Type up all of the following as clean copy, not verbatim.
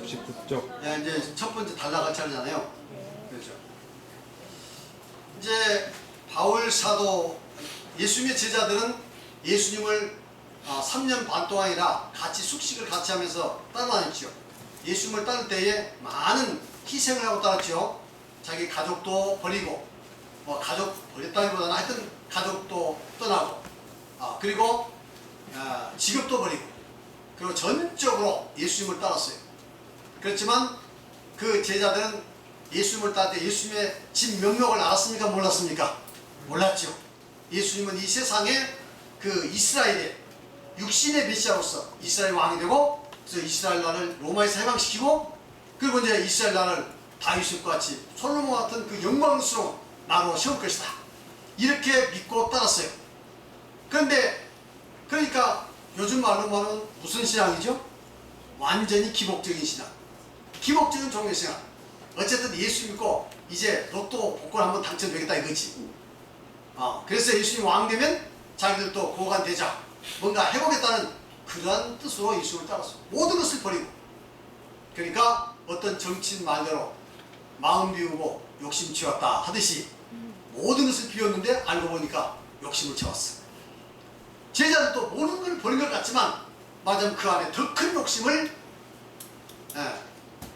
혹시 국적? 예, 이제 첫 번째 달라갈 차례잖아요. 그렇죠. 이제 바울 사도, 예수님의 제자들은 예수님을 3년 반 동안이나 같이 숙식을 같이 하면서 따라다녔죠. 예수님을 따를 때에 많은 희생을 하고 따랐죠. 자기 가족도 버리고, 뭐 가족 버렸다기보다는 하여튼 가족도 떠나고, 그리고 직업도 버리고, 그리고 전적으로 예수님을 따랐어요. 그렇지만 그 제자들은 예수님을 따를 때 예수님의 진 명령을 알았습니까? 몰랐습니까? 몰랐죠. 예수님은 이 세상에 그 이스라엘의 육신의 메시아로서 이스라엘 왕이 되고, 그래서 이스라엘 나라를 로마에서 해방시키고, 그리고 이제 이스라엘 나라를 다윗과 같이 솔로몬 같은 그 영광스러운 나라로 세울 것이다. 이렇게 믿고 따랐어요. 그런데 그러니까 요즘 말로 말하면 무슨 신앙이죠? 완전히 기복적인 신앙. 기복적인 종교 신앙. 어쨌든 예수 믿고 이제 로또 복권 한번 당첨되겠다 이거지. 그래서 예수님 왕 되면 자기들도 고관 되자, 뭔가 해보겠다는 그러한 뜻으로 예수님을 따랐어. 모든 것을 버리고. 그러니까 어떤 정치인 말대로 마음 비우고 욕심 채웠다 하듯이 모든 것을 비웠는데 알고 보니까 욕심을 채웠어. 제자들도 모든 걸 버린 것 같지만 맞으면 그 안에 더 큰 욕심을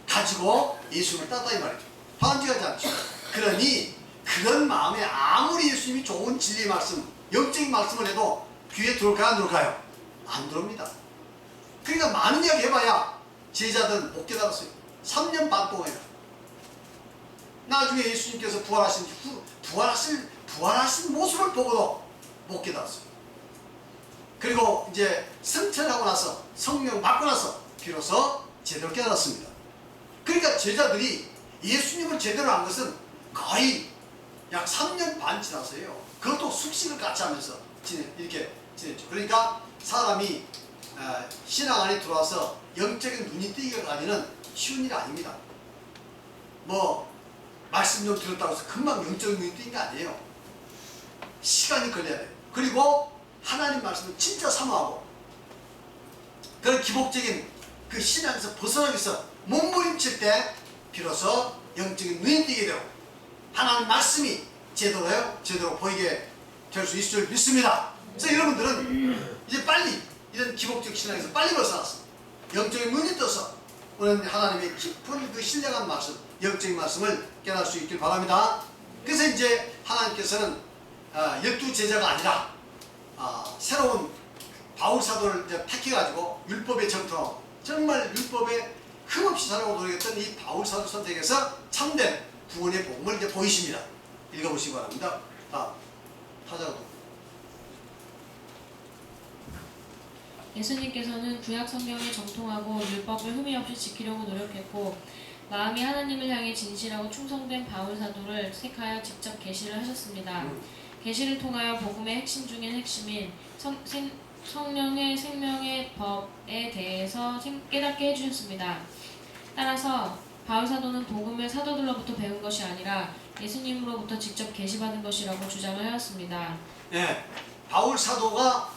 가지고 예수님을 따랐다 이 말이죠. 반지하지 않죠. 그러니 그런 마음에 아무리 예수님이 좋은 진리의 말씀, 영적인 말씀을 해도 귀에 들어올까요? 안 들어올까요? 안 들어옵니다. 그러니까 많은 이야기 해봐야 제자들은 못 깨달았어요. 3년 반 동안이나. 나중에 예수님께서 부활하신 모습을 보고도 못 깨달았어요. 그리고 이제 승천하고 나서, 성령 받고 나서 비로소 제대로 깨달았습니다. 그러니까 제자들이 예수님을 제대로 한 것은 거의 약 3년 반 지나서요. 그것도 숙식을 같이 하면서 이렇게 지냈죠. 그러니까 사람이 신앙 안에 들어와서 영적인 눈이 뜨기까지는 쉬운 일이 아닙니다. 뭐 말씀 좀 들었다고 해서 금방 영적인 눈이 뜨는 게 아니에요. 시간이 걸려야 돼요. 그리고 하나님 말씀을 진짜 사모하고, 그런 기복적인 그 신앙에서 벗어나기 위해서 몸부림칠 때 비로소 영적인 눈이 뜨게 되고 하나님 말씀이 제대로 보이게 될 수 있을 줄 믿습니다. 그래서 여러분들은 이제 빨리 이런 기복적 신앙에서 빨리 벗어나서 영적인 눈이 떠서 오늘 하나님의 깊은 그 신령한 말씀, 영적인 말씀을 깨달을 수 있길 바랍니다. 그래서 이제 하나님께서는 12제자가 아니라 새로운 바울 사도를 이제 택해가지고 율법의 정통, 정말 율법에 흠없이 살아오고 노력했던 이 바울 사도 선택해서 참된 구원의 복음을 이제 보이십니다. 읽어보시기 바랍니다. 타자도. 예수님께서는 구약 성경에 정통하고 율법을 흠이 없이 지키려고 노력했고, 마음이 하나님을 향해 진실하고 충성된 바울 사도를 택하여 직접 계시를 하셨습니다. 계시를 통하여 복음의 핵심 중의 핵심인 성령의 생명의 법에 대해서 깨닫게 해주셨습니다. 따라서 바울 사도는 복음을 사도들로부터 배운 것이 아니라 예수님으로부터 직접 계시받은 것이라고 주장을 하였습니다. 네, 바울 사도가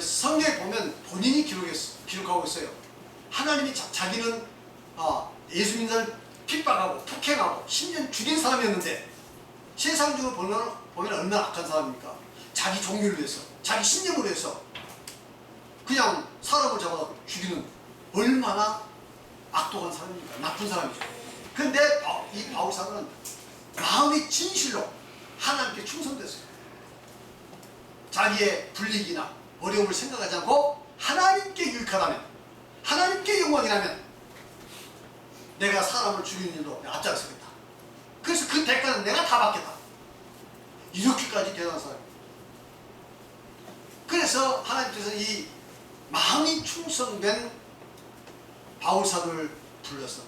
성경에 보면 본인이 기록하고 있어요. 하나님이 자기는 예수 믿는 자를 핍박하고 폭행하고 심지어 죽인 사람이었는데, 세상적으로 보면 얼마나 악한 사람입니까? 자기 종교를 위해서, 자기 신념을 위해서 그냥 사람을 잡아서 죽이는 얼마나 악독한 사람입니까? 나쁜 사람이죠. 그런데 이 바울 사도는 마음이 진실로 하나님께 충성됐어요. 자기의 불이익이나 어려움을 생각하지 않고 하나님께 유익하다면, 하나님께 영광이라면 내가 사람을 죽이는 일도 앞장서겠다. 그래서 그 대가는 내가 다 받겠다. 이렇게까지 대단한 사람. 그래서 하나님께서 이 마음이 충성된 바울 사도를 불러서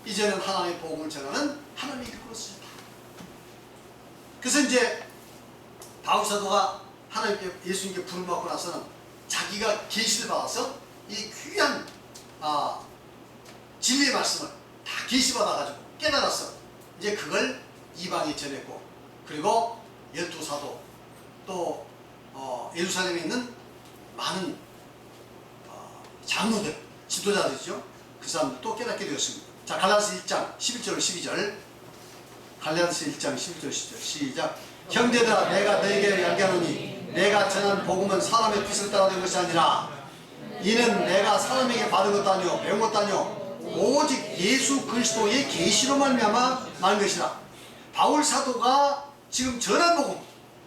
이제는 하나님의 복음을 전하는 하나님의 일꾼으로 쓰셨다. 그래서 이제 바울 사도가 하나님께, 예수님께 부름 받고 나서는 자기가 계시를 받아서 이 귀한 진리의 말씀을 다 계시받아가지고 깨달았어. 이제 그걸 이방에 전했고, 그리고 12사도, 또 예루살렘에 있는 많은 장로들, 지도자들이죠. 그 사람들도 깨닫게 되었습니다. 자, 갈라디아서 1장 11절 12절. 갈라디아서 1장 11절 12절 시작. 형제들아 내가 너에게 이야기하노니 내가 전한 복음은 사람의 뜻을 따라 된 것이 아니라 이는 내가 사람에게 받은 것도 아니요 배운 것도 아니요 오직 예수 그리스도의 계시로 말미암아 말 것이라. 바울 사도가 지금 전한 복음,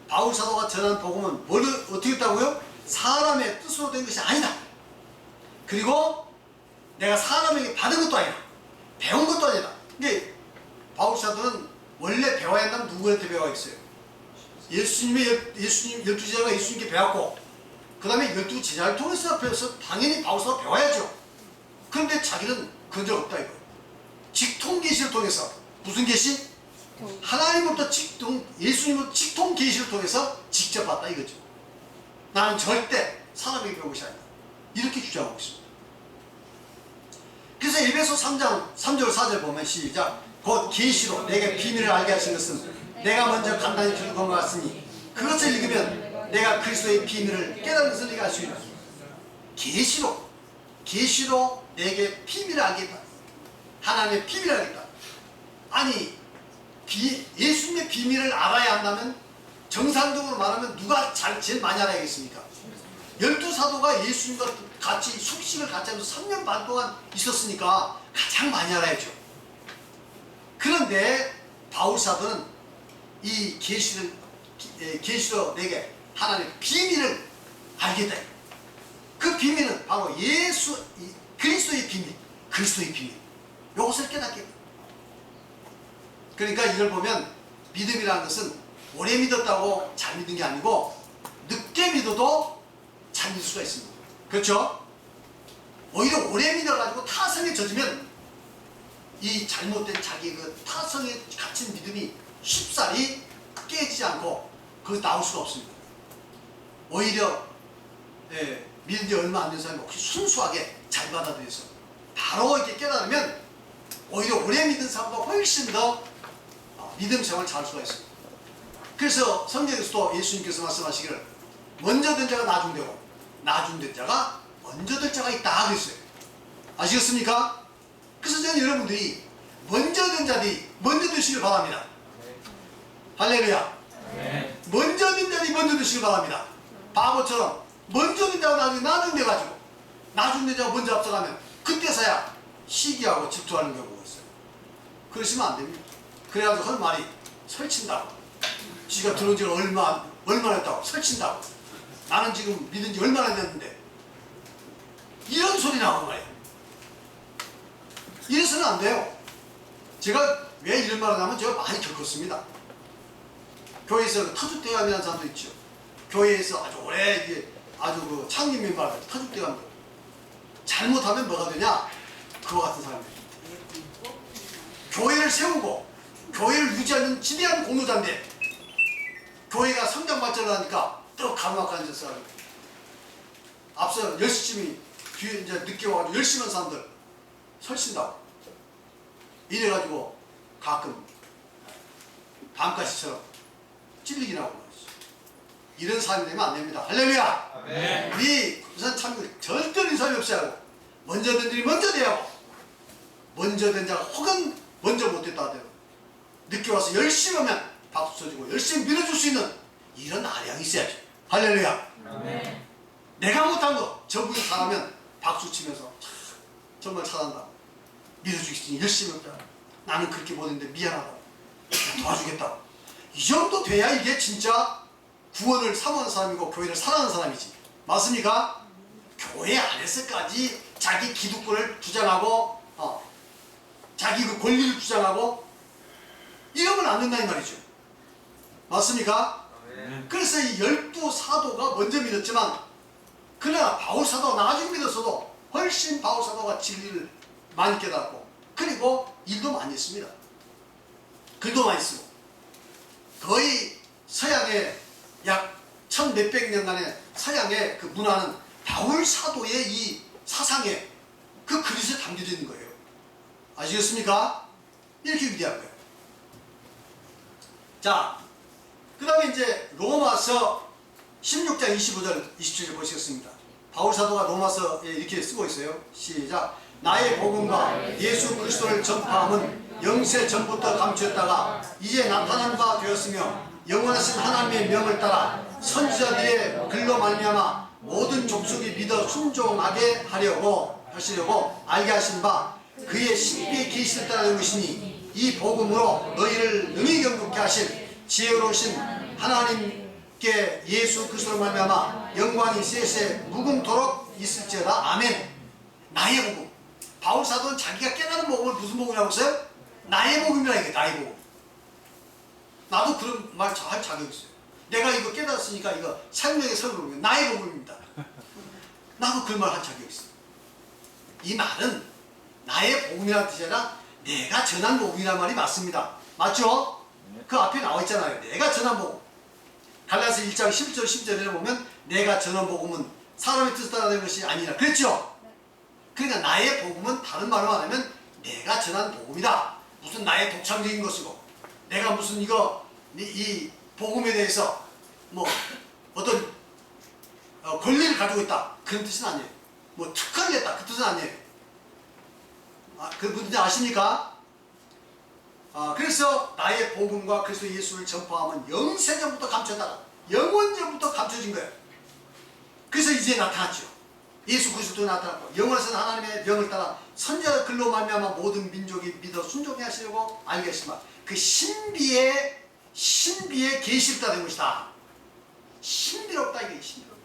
바울 사도가 전한 복음은 뭘 어떻게 했다고요? 사람의 뜻으로 된 것이 아니다. 그리고 내가 사람에게 받은 것도 아니다. 배운 것도 아니다. 근데 바울 사도는 원래 배워야 한다면 누구한테 배워야겠어요? 예수님 12제자가 예수님께 배웠고 그 다음에 12제자를 통해서 배워서 당연히 바울 사도가 배워야죠. 그런데 자기는 그런 적 없다 이거예요. 직통 계시를 통해서 무슨 계시? 하나님부터 직통, 예수님부터 직통 계시를 통해서 직접 봤다 이거죠. 나는 절대 사람에게 배운 것이 아니다. 이렇게 주장하고 있습니다. 그래서 에베소 3장 3절 4절 보면 시작. 곧 계시로 내게 비밀을 알게 하신 것은 내가 먼저 간단히 들은 것 같으니 그것을 읽으면 내가 그리스도의 비밀을 깨달은 것을 네가 알 수 있다. 계시로 내게 비밀을 알겠다. 하나님의 비밀을 알겠다. 아니 예수님의 비밀을 알아야 한다면 정상적으로 말하면 누가 제일 많이 알아야겠습니까? 12사도가 예수님과 같이 숙식을 같이 하면서 3년 반 동안 있었으니까 가장 많이 알아야죠. 그런데 바울 사도는 이 계시로 내게 하나님의 비밀을 알겠다. 그 비밀은 바로 그리스도의 비밀, 그리스도의 비밀. 이것을 깨닫게. 그러니까 이걸 보면 믿음이라는 것은 오래 믿었다고 잘 믿은 게 아니고 늦게 믿어도 잘 믿을 수가 있습니다. 그렇죠? 오히려 오래 믿어가지고 타성에 젖으면 이 잘못된 자기 그 타성에 갇힌 믿음이 쉽사리 깨지지 않고 그거 나올 수가 없습니다. 오히려 믿은 지 얼마 안 된 사람이 혹시 순수하게 잘 받아들여서 바로 이렇게 깨달으면 오히려 오래 믿은 사람보다 훨씬 더 믿음 생활을 잘 할 수가 있습니다. 그래서 성경에서도 예수님께서 말씀하시기를 먼저 된 자가 나중되고 나중된 자가 먼저 될 자가 있다 그랬어요. 아시겠습니까? 그래서 저는 여러분들이 먼저 된 자들이 먼저 되시길 바랍니다. 할렐루야. 먼저 된 자들이 먼저 되시길 바랍니다. 바보처럼 먼저 된 자가 나중에 나중돼가지고 나중된 자가 먼저 앞서가면 그때서야 시기하고 질투하는 경우가 있어요. 그러시면 안 됩니다. 그래가지고 할 말이 설친다고. 지가 들어온 지가 얼마나 했다고 설친다고. 나는 지금 믿은 지 얼마나 됐는데 이런 소리 나오는 거예요. 이래서는 안 돼요. 제가 왜 이런 말을 하면 제가 많이 겪었습니다. 교회에서 터줏대감이라는 사람도 있죠. 교회에서 아주 오래 아주 그 창립 멤버들 터줏대감. 잘못하면 뭐가 되냐? 그와 같은 사람들. 교회를 세우고 교회를 유지하는 지대한 공로자인데 교회가 성장 발전을 하니까 또 가로막고 앉아서 앞서 10시쯤이 뒤에 이제 늦게 와가지고 열심히 한 사람들 설친다고 이래가지고 가끔 밤가시처럼 찔리긴 하고 이런 삶이 되면 안 됩니다. 할렐루야. 네. 우리 우선 참 절대 이런 삶이 없어야 하고 먼저 된 일이 먼저 돼야 하고 먼저 된 자가 혹은 먼저 못됐다 하더라도 늦게 와서 열심히 하면 박수 쳐주고 열심히 밀어줄 수 있는 이런 아량이 있어야죠. 할렐루야. 네. 내가 못한 거 저분이 잘하면 박수 치면서 정말 잘한다. 밀어주겠으니 열심히 했다. 나는 그렇게 못했는데 미안하다. 도와주겠다. 이 정도 돼야 이게 진짜 구원을 사모하는 사람이고 교회를 사랑하는 사람이지. 맞습니까? 교회 안에서까지 자기 기득권을 주장하고 자기 그 권리를 주장하고 이러면 안 된다 이 말이죠. 맞습니까? 그래서 이 12사도가 먼저 믿었지만 그러나 바울사도가 나중에 믿었어도 훨씬 바울사도가 진리를 많이 깨닫고 그리고 일도 많이 했습니다. 글도 많이 쓰고 거의 서양의 약 1000몇백 년간의 서양의 그 문화는 바울사도의 이 사상에 그 그릇에 담겨져 있는 거예요. 아시겠습니까? 이렇게 위대한 거예요. 자, 그 다음에 이제 로마서 16장 25절 27절 보시겠습니다. 바울사도가 로마서에 이렇게 쓰고 있어요. 시작. 나의 복음과 예수 그리스도를 전파함은 영세 전부터 감추었다가 이제 나타난 바 되었으며 영원하신 하나님의 명을 따라 선지자들의 글로 말미암아 모든 족속이 믿어 순종하게 하시려고 알게 하신 바 그의 신비의 계시를 따르는 것이니 이 복음으로 너희를 능히 경고케 하실 지혜로우신 하나님께 예수 그리스도로 말미암아 영광이 세세 묵음토록 있을지어다. 아멘. 나의 복음. 바울 사도는 자기가 깨달은 복음을 무슨 복음이라고 했어요? 나의 복음이라 이게 나의 복음. 나도 그런 말 잘 자격 있어요. 내가 이거 깨달았으니까 이거 생명의 설명이 나의 복음입니다. 나도 그런 말 할 자격 있어요. 이 말은 나의 복음이라는 뜻이 아니라 내가 전한 복음이란 말이 맞습니다. 맞죠? 그 앞에 나와 있잖아요. 내가 전한 복음. 갈라디아서 1장 11절 10절에 보면 내가 전한 복음은 사람의 뜻을 따라낸 것이 아니라 그랬죠? 그러니까 나의 복음은 다른 말로 말하면 내가 전한 복음이다. 무슨 나의 독창적인 것이고 내가 무슨 이 복음에 대해서 뭐 어떤 권리를 가지고 있다. 그런 뜻은 아니에요. 뭐 특권을 했다. 그 뜻은 아니에요. 그 무슨 아십니까? 그래서 나의 복음과 그리스도 예수를 전파하면 영세전부터 감췄다가 영원전부터 감춰진 거예요. 그래서 이제 나타났죠. 예수 그리스도 나타났고 영원하신 하나님의 명을 따라 선지자 글로 말미암아 모든 민족이 믿어 순종해 하시려고 알게 하신 바 그 신비의 계시를 따른 것이다. 신비롭다 이게 신비롭다.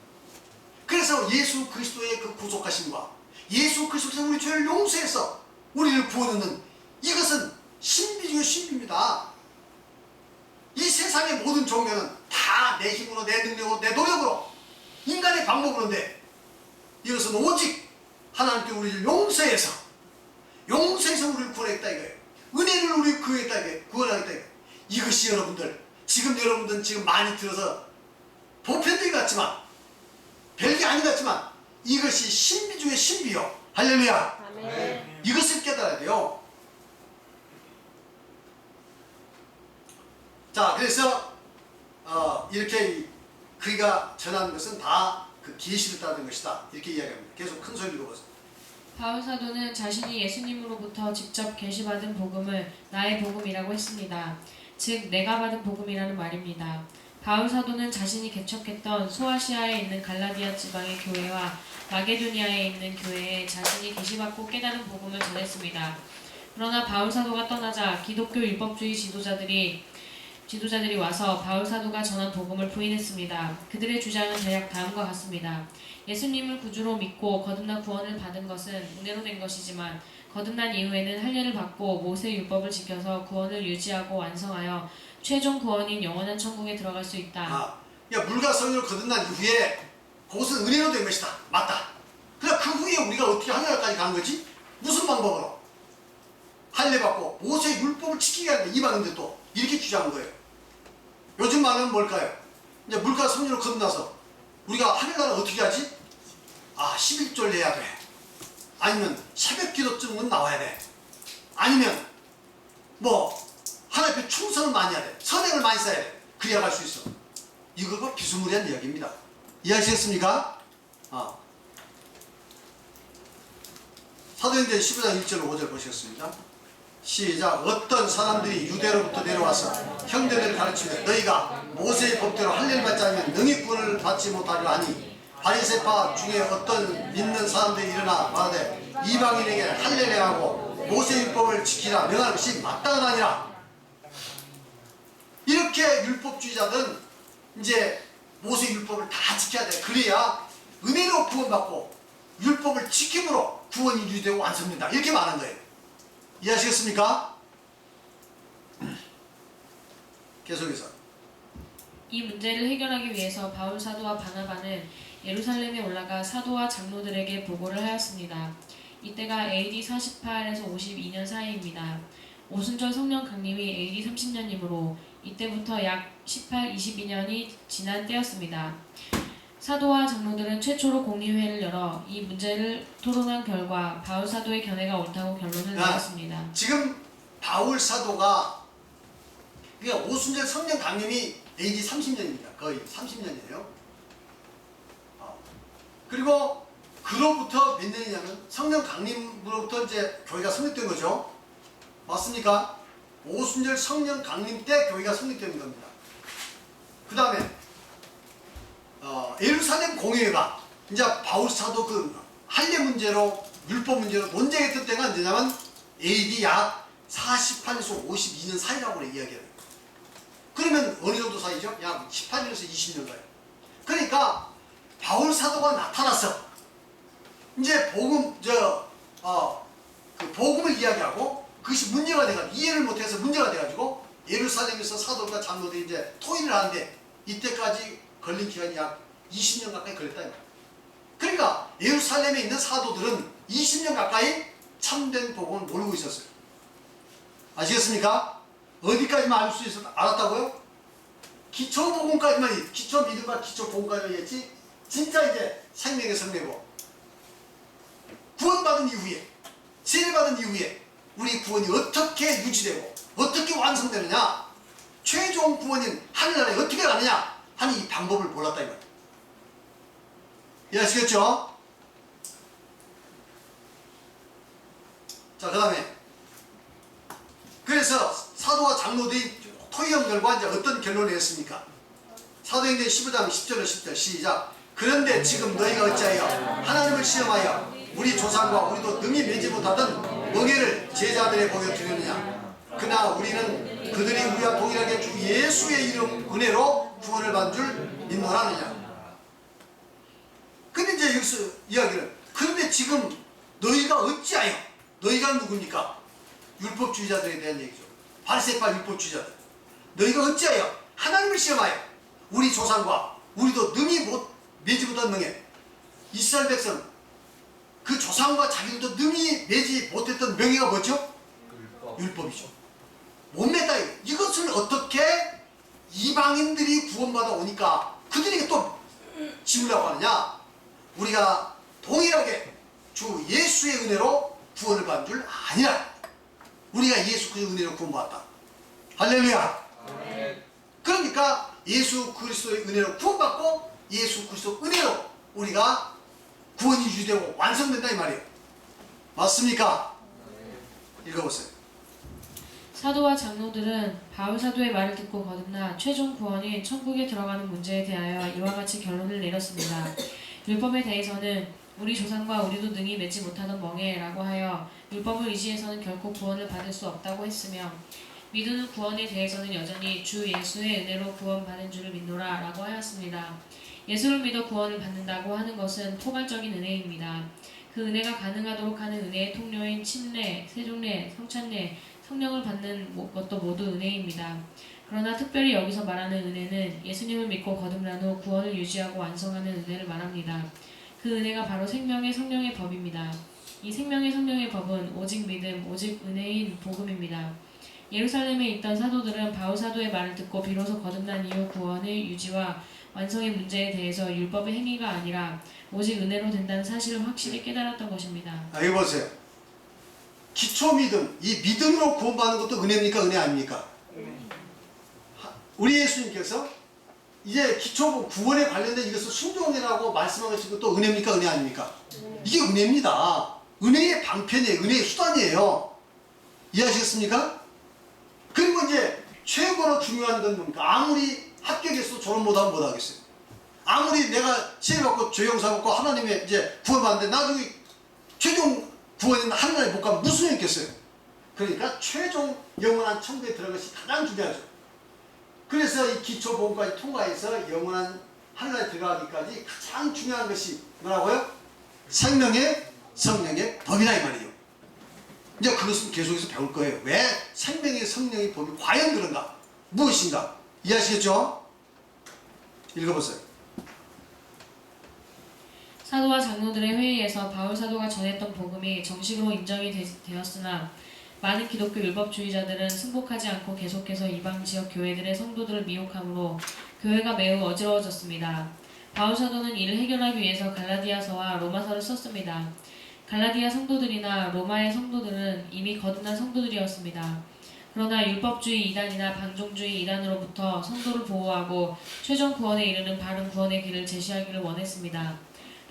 그래서 예수 그리스도의 그 구속하심과 예수 그리스도께서 우리 죄를 용서해서 우리를 구원하는 이것은 신비 중의 신비입니다. 이 세상의 모든 종교는 다 내 힘으로 내 능력으로 내 노력으로 인간의 방법으로인데 이것은 오직 하나님께 우리를 용서해서 우리를 구원했다 이거예요. 은혜를 우리 구했다 이거예요. 구원하겠다 이거예요. 이것이 여러분들 여러분들은 지금 많이 들어서 보편적인 것 같지만 별게 아닌 것 같지만 이것이 신비 중의 신비요. 할렐루야. 아멘. 이것을 깨달아야 돼요. 자, 그래서 이렇게 그가 전하는 것은 다 그 계시를 따르는 것이다. 이렇게 이야기합니다. 계속 큰 소리로 읽어보세요. 바울 사도는 자신이 예수님으로부터 직접 계시받은 복음을 나의 복음이라고 했습니다. 즉 내가 받은 복음이라는 말입니다. 바울 사도는 자신이 개척했던 소아시아에 있는 갈라디아 지방의 교회와 마게도니아에 있는 교회에 자신이 계시받고 깨달은 복음을 전했습니다. 그러나 바울 사도가 떠나자 기독교 율법주의 지도자들이 와서 바울 사도가 전한 복음을 부인했습니다. 그들의 주장은 대략 다음과 같습니다. 예수님을 구주로 믿고 거듭나 구원을 받은 것은 은혜로 된 것이지만 거듭난 이후에는 할례를 받고 모세 율법을 지켜서 구원을 유지하고 완성하여 최종 구원인 영원한 천국에 들어갈 수 있다. 물과 성령으로 거듭난 이후에 그것은 은혜로 된 것이다. 맞다. 그러나 그 후에 우리가 어떻게 하늘나라까지 가는 거지? 무슨 방법으로? 할례 받고 모세 율법을 지키게 하는데 이방인들 또 이렇게 주장한 거예요. 요즘 말은 뭘까요? 이제 물과 성령으로 거듭나서 우리가 하늘나라 어떻게 하지? 11조를 해야 돼. 아니면 새벽 기도쯤은 나와야 돼. 아니면 하나님 앞에 충성을 많이 해야 돼. 선행을 많이 쌓아야 돼. 그래야 갈 수 있어. 이거가 비스무리한 이야기입니다. 이해하시겠습니까? 사도행전 15장 1절 5절 보시겠습니다. 시작. 어떤 사람들이 유대로부터 내려와서 형제들을 가르치며 너희가 모세의 법대로 할례를 받지 않으면 능히 구원을 받지 못하리라 하니 바리새파 중에 어떤 믿는 사람들이 일어나 말하되 이방인에게 할례를 하고 모세 율법을 지키라 명하는 것이 마땅하니라. 이렇게 율법주의자들은 이제 모세 율법을 다 지켜야 돼. 그래야 은혜로 구원받고 율법을 지킴으로 구원이 유지되고 완성된다. 이렇게 말하는 거예요. 이해하시겠습니까? 계속해서 이 문제를 해결하기 위해서 바울 사도와 바나바는 예루살렘에 올라가 사도와 장로들에게 보고를 하였습니다. 이때가 AD 48에서 52년 사이입니다. 오순절 성령 강림이 AD 30년이므로 이때부터 약 18, 22년이 지난 때였습니다. 사도와 장로들은 최초로 공의회를 열어 이 문제를 토론한 결과 바울 사도의 견해가 옳다고 결론을 내렸습니다. 지금 바울 사도가 그러니까 오순절 성령 강림이 AD 30년입니다. 거의 30년이에요. 그리고 그로부터 몇 년이냐면 성령 강림으로부터 이제 교회가 성립된 거죠. 맞습니까? 오순절 성령 강림 때 교회가 성립된 겁니다. 그 다음에 예루살렘 공회가 이제 바울 사도 그 할례 문제로 율법 문제로 논쟁이 했던 때가 언제냐면 AD 약 48에서 52년 사이라고 이야기해요. 그러면 어느 정도 사이죠? 약 18년에서 20년 사이. 그러니까 바울 사도가 나타나서 이제 그 복음을 이야기하고 그것이 문제가 돼가지고 이해를 못해서 문제가 돼가지고 예루살렘에서 사도과 장로들이 이제 토의를 하는데 이때까지 걸린 기간이 약 20년 가까이 걸렸다. 그러니까 예루살렘에 있는 사도들은 20년 가까이 참된 복음을 모르고 있었어요. 아시겠습니까? 어디까지만 알 수 알았다고요? 기초 복음까지만, 기초 믿음과 기초 복음까지만 했지 진짜 이제 생명의 성례고 구원받은 이후에, 세례받은 이후에 우리 구원이 어떻게 유지되고 어떻게 완성되느냐, 최종 구원인 하늘나라에 어떻게 가느냐 하는 이 방법을 몰랐다 이 말이에요. 이해하시겠죠? 자, 그 다음에 그래서 사도와 장로들이 토의한 결과 이제 어떤 결론을 내렸습니까? 사도행전 15장 10절로 10절 시작. 그런데 지금 너희가 어찌하여 하나님을 시험하여 우리 조상과 우리도 능히 매지 못하던 멍에를 제자들의 복에 두려느냐. 그러나 우리는 그들이 우리와 동일하게 주 예수의 이름 은혜로 구원을 받은 줄 믿노라느냐. 근데 이제 여기서 이야기를, 그런데 지금 너희가 어찌하여, 너희가 누굽니까? 율법주의자들에 대한 얘기죠. 바리새파 율법주의자들. 너희가 어찌하여 하나님을 시험하여 우리 조상과 우리도 능히 매지 못한 명예. 이스라엘 백성 그 조상과 자기들도 능히 매지 못했던 명예가 뭐죠? 율법이죠. 못 맺다. 이것을 어떻게 이방인들이 구원받아 오니까 그들이 또 지우려고 하느냐? 우리가 동일하게 주 예수의 은혜로 구원을 받은 줄 아니라. 우리가 예수 그리스도의 은혜로 구원받았다. 할렐루야. 그러니까 예수 그리스도의 은혜로 구원받고 예수 그리스도 은혜로 우리가 구원이 유지되고 완성된다 이 말이에요. 맞습니까? 읽어보세요. 사도와 장로들은 바울 사도의 말을 듣고 거듭나 최종 구원인 천국에 들어가는 문제에 대하여 이와 같이 결론을 내렸습니다. 율법에 대해서는 우리 조상과 우리도 능히 맺지 못하던 멍에라고 하여 율법을 의지해서는 결코 구원을 받을 수 없다고 했으며, 믿는 구원에 대해서는 여전히 주 예수의 은혜로 구원받은 줄을 믿노라 라고 하였습니다. 예수를 믿어 구원을 받는다고 하는 것은 포괄적인 은혜입니다. 그 은혜가 가능하도록 하는 은혜의 통로인 침례, 세종례, 성찬례, 성령을 받는 것도 모두 은혜입니다. 그러나 특별히 여기서 말하는 은혜는 예수님을 믿고 거듭난 후 구원을 유지하고 완성하는 은혜를 말합니다. 그 은혜가 바로 생명의 성령의 법입니다. 이 생명의 성령의 법은 오직 믿음, 오직 은혜인 복음입니다. 예루살렘에 있던 사도들은 바울 사도의 말을 듣고 비로소 거듭난 이후 구원의 유지와 완성의 문제에 대해서 율법의 행위가 아니라 오직 은혜로 된다는 사실을 확실히 깨달았던 것입니다. 여기 보세요. 기초 믿음, 이 믿음으로 구원받는 것도 은혜입니까? 은혜 아닙니까? 우리 예수님께서 이제 기초 구원에 관련된 이것을 순종이라고 말씀하신 것도 은혜입니까? 은혜 아닙니까? 이게 은혜입니다. 은혜의 방편이에요. 은혜의 수단이에요. 이해하시겠습니까? 그리고 이제 최고로 중요한 건 뭡니까? 아무리 합격했어도 졸업 못하면 못하겠어요. 아무리 내가 시험받고 죄용사 받고 하나님의 이제 구원받는데 나중에 최종 구원인 하늘나라에 못 가면 무슨 일 있겠어요? 그러니까 최종 영원한 천국에 들어간 것이 가장 중요하죠. 그래서 이 기초 복음까지 통과해서 영원한 하늘나라에 들어가기까지 가장 중요한 것이 뭐라고요? 생명의 성령의 법이다 이 말이에요. 이제 그것은 계속해서 배울 거예요. 왜 생명의 성령의 법이 과연 그런가? 무엇인가? 이해하시겠죠? 읽어보세요. 사도와 장로들의 회의에서 바울 사도가 전했던 복음이 정식으로 인정이 되었으나 많은 기독교 율법주의자들은 승복하지 않고 계속해서 이방 지역 교회들의 성도들을 미혹함으로 교회가 매우 어지러워졌습니다. 바울 사도는 이를 해결하기 위해서 갈라디아서와 로마서를 썼습니다. 갈라디아 성도들이나 로마의 성도들은 이미 거듭난 성도들이었습니다. 그러나 율법주의 이단이나 방종주의 이단으로부터 성도를 보호하고 최종 구원에 이르는 바른 구원의 길을 제시하기를 원했습니다.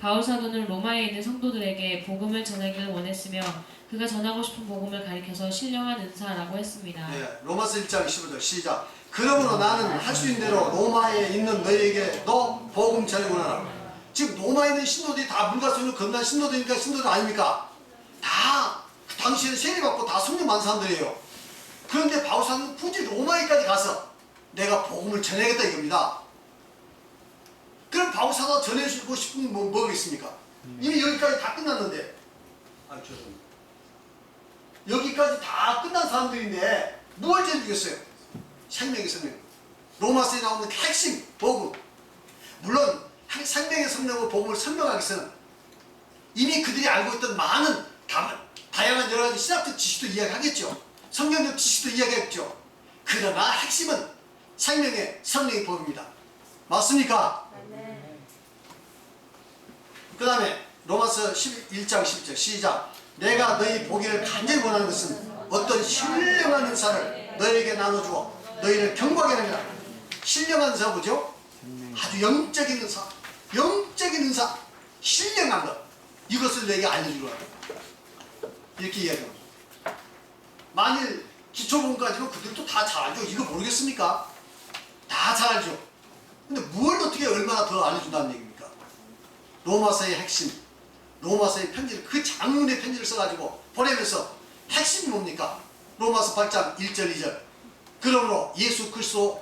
바울 사도는 로마에 있는 성도들에게 복음을 전하기를 원했으며 그가 전하고 싶은 복음을 가리켜서 신령한 은사라고 했습니다. 네, 로마서 1장 15절 시작. 그러므로 나는 할 수 있는 대로 로마에 있는 너희에게 너 복음 전하고 하라. 지금 로마에 있는 신도들이 다 물가스로 건넌 신도들이니까 신도들 아닙니까? 다 그 당시에는 세례받고 다 성령 많은 사람들이에요. 그런데 바울 사도는 굳이 로마에까지 가서 내가 복음을 전해야겠다 이겁니다. 그럼 바울 사도가 전해주고 싶은 뭐가 있습니까? 이미 여기까지 다 끝났는데, 죄송합니다. 여기까지 다 끝난 사람들인데 뭘 전해주겠어요? 생명의 성령. 로마서에 나오는 그 핵심 복음. 물론 생명의 성령과 복음을 설명하기 위해서는 이미 그들이 알고 있던 많은 다양한 여러 가지 신학적 지식도 이야기하겠죠. 성경적 지식도 이야기하겠죠. 그러나 핵심은 생명의 성령의 복음입니다. 맞습니까? 그 다음에 로마서 1장 11절 시작. 내가 너희 보기를 간절히 원하는 것은 어떤 신령한 은사를 너희에게 나눠주어 너희를 경고하게 합니다. 신령한 은사 뭐죠? 아주 영적인 은사, 영적인 은사, 신령한 것, 이것을 너에게 알려주려 합니다. 이렇게 이야기합니다. 만일 기초본까지는 그들도 다 잘 알죠. 이거 모르겠습니까? 다 잘 알죠. 근데 뭘 어떻게 얼마나 더 알려준다는 얘기입니까? 로마서의 핵심, 로마서의 편지를, 그 장문의 편지를 써가지고 보내면서 핵심이 뭡니까? 로마서 8장 1절 2절. 그러므로 예수 그리스도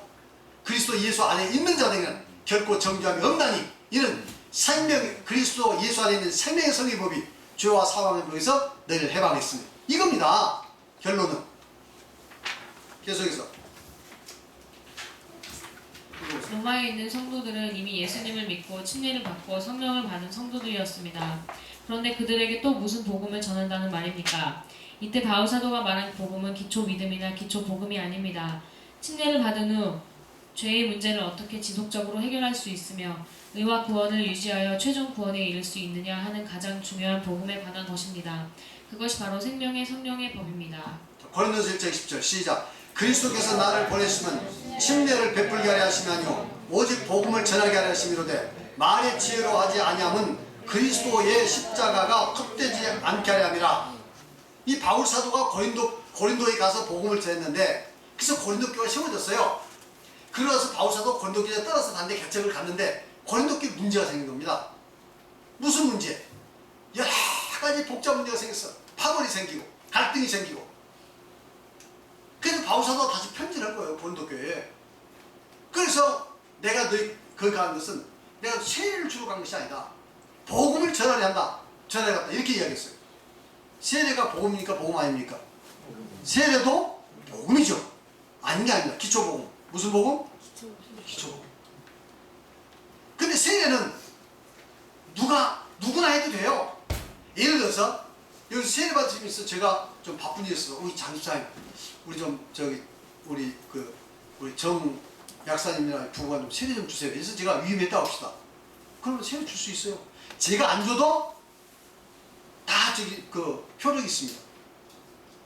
예수 안에 있는 자들에게는 결코 정죄함이 없나니 이는 생명 그리스도 예수 안에 있는 생명의 성의 법이 죄와 사망의 법에서 너희를 해방했습니다. 이겁니다. 결론은. 계속해서 로마에 있는 성도들은 이미 예수님을 믿고 침례를 받고 성령을 받은 성도들이었습니다. 그런데 그들에게 또 무슨 복음을 전한다는 말입니까? 이때 바울 사도가 말한 복음은 기초 믿음이나 기초 복음이 아닙니다. 침례를 받은 후 죄의 문제를 어떻게 지속적으로 해결할 수 있으며 의와 구원을 유지하여 최종 구원에 이를 수 있느냐 하는 가장 중요한 복음에 관한 것입니다. 그것이 바로 생명의 성령의 법입니다. 고린도서 1장 10절 시작. 그리스도께서 나를 보내시면 침례를 베풀게 하려 하심이 아니요 오직 복음을 전하게 하려 하심이로되 말의 지혜로 하지 아니함은 그리스도의 십자가가 헛되지 않게 하려 함이라. 이 바울 사도가 고린도에 가서 복음을 전했는데 그래서 고린도 교회가 세워졌어요. 그래서 바울 사도 고린도 교회에 따라서 단대 개척을 갔는데 고린도 교회에 문제가 생긴 겁니다. 무슨 문제? 여러 가지 복잡 문제가 생겼어. 파벌이 생기고 갈등이 생기고. 그래서 바울 사도가 다시 편지를 할 거예요. 고린도 교회에. 그래서 내가 너희 거기 가는 것은 내가 세례를 주러 간 것이 아니다. 복음을 전하려 한다. 전하려 갔다. 이렇게 이야기했어요. 세례가 복음입니까? 복음 아닙니까? 세례도 복음이죠. 아닌 게 아닙니다. 기초복음. 무슨 복음? 기초복음. 근데 세례는 누구나 해도 돼요. 예를 들어서 여기 세례 받은 집이 있어. 제가 좀 바쁜 일이 있어. 우리 장집사님, 우리 정 약사님이나 부부가 좀 세례 좀 주세요. 그래서 제가 위임했다 합시다. 그러면 세례 줄 수 있어요. 제가 안 줘도 다 효력이 있습니다.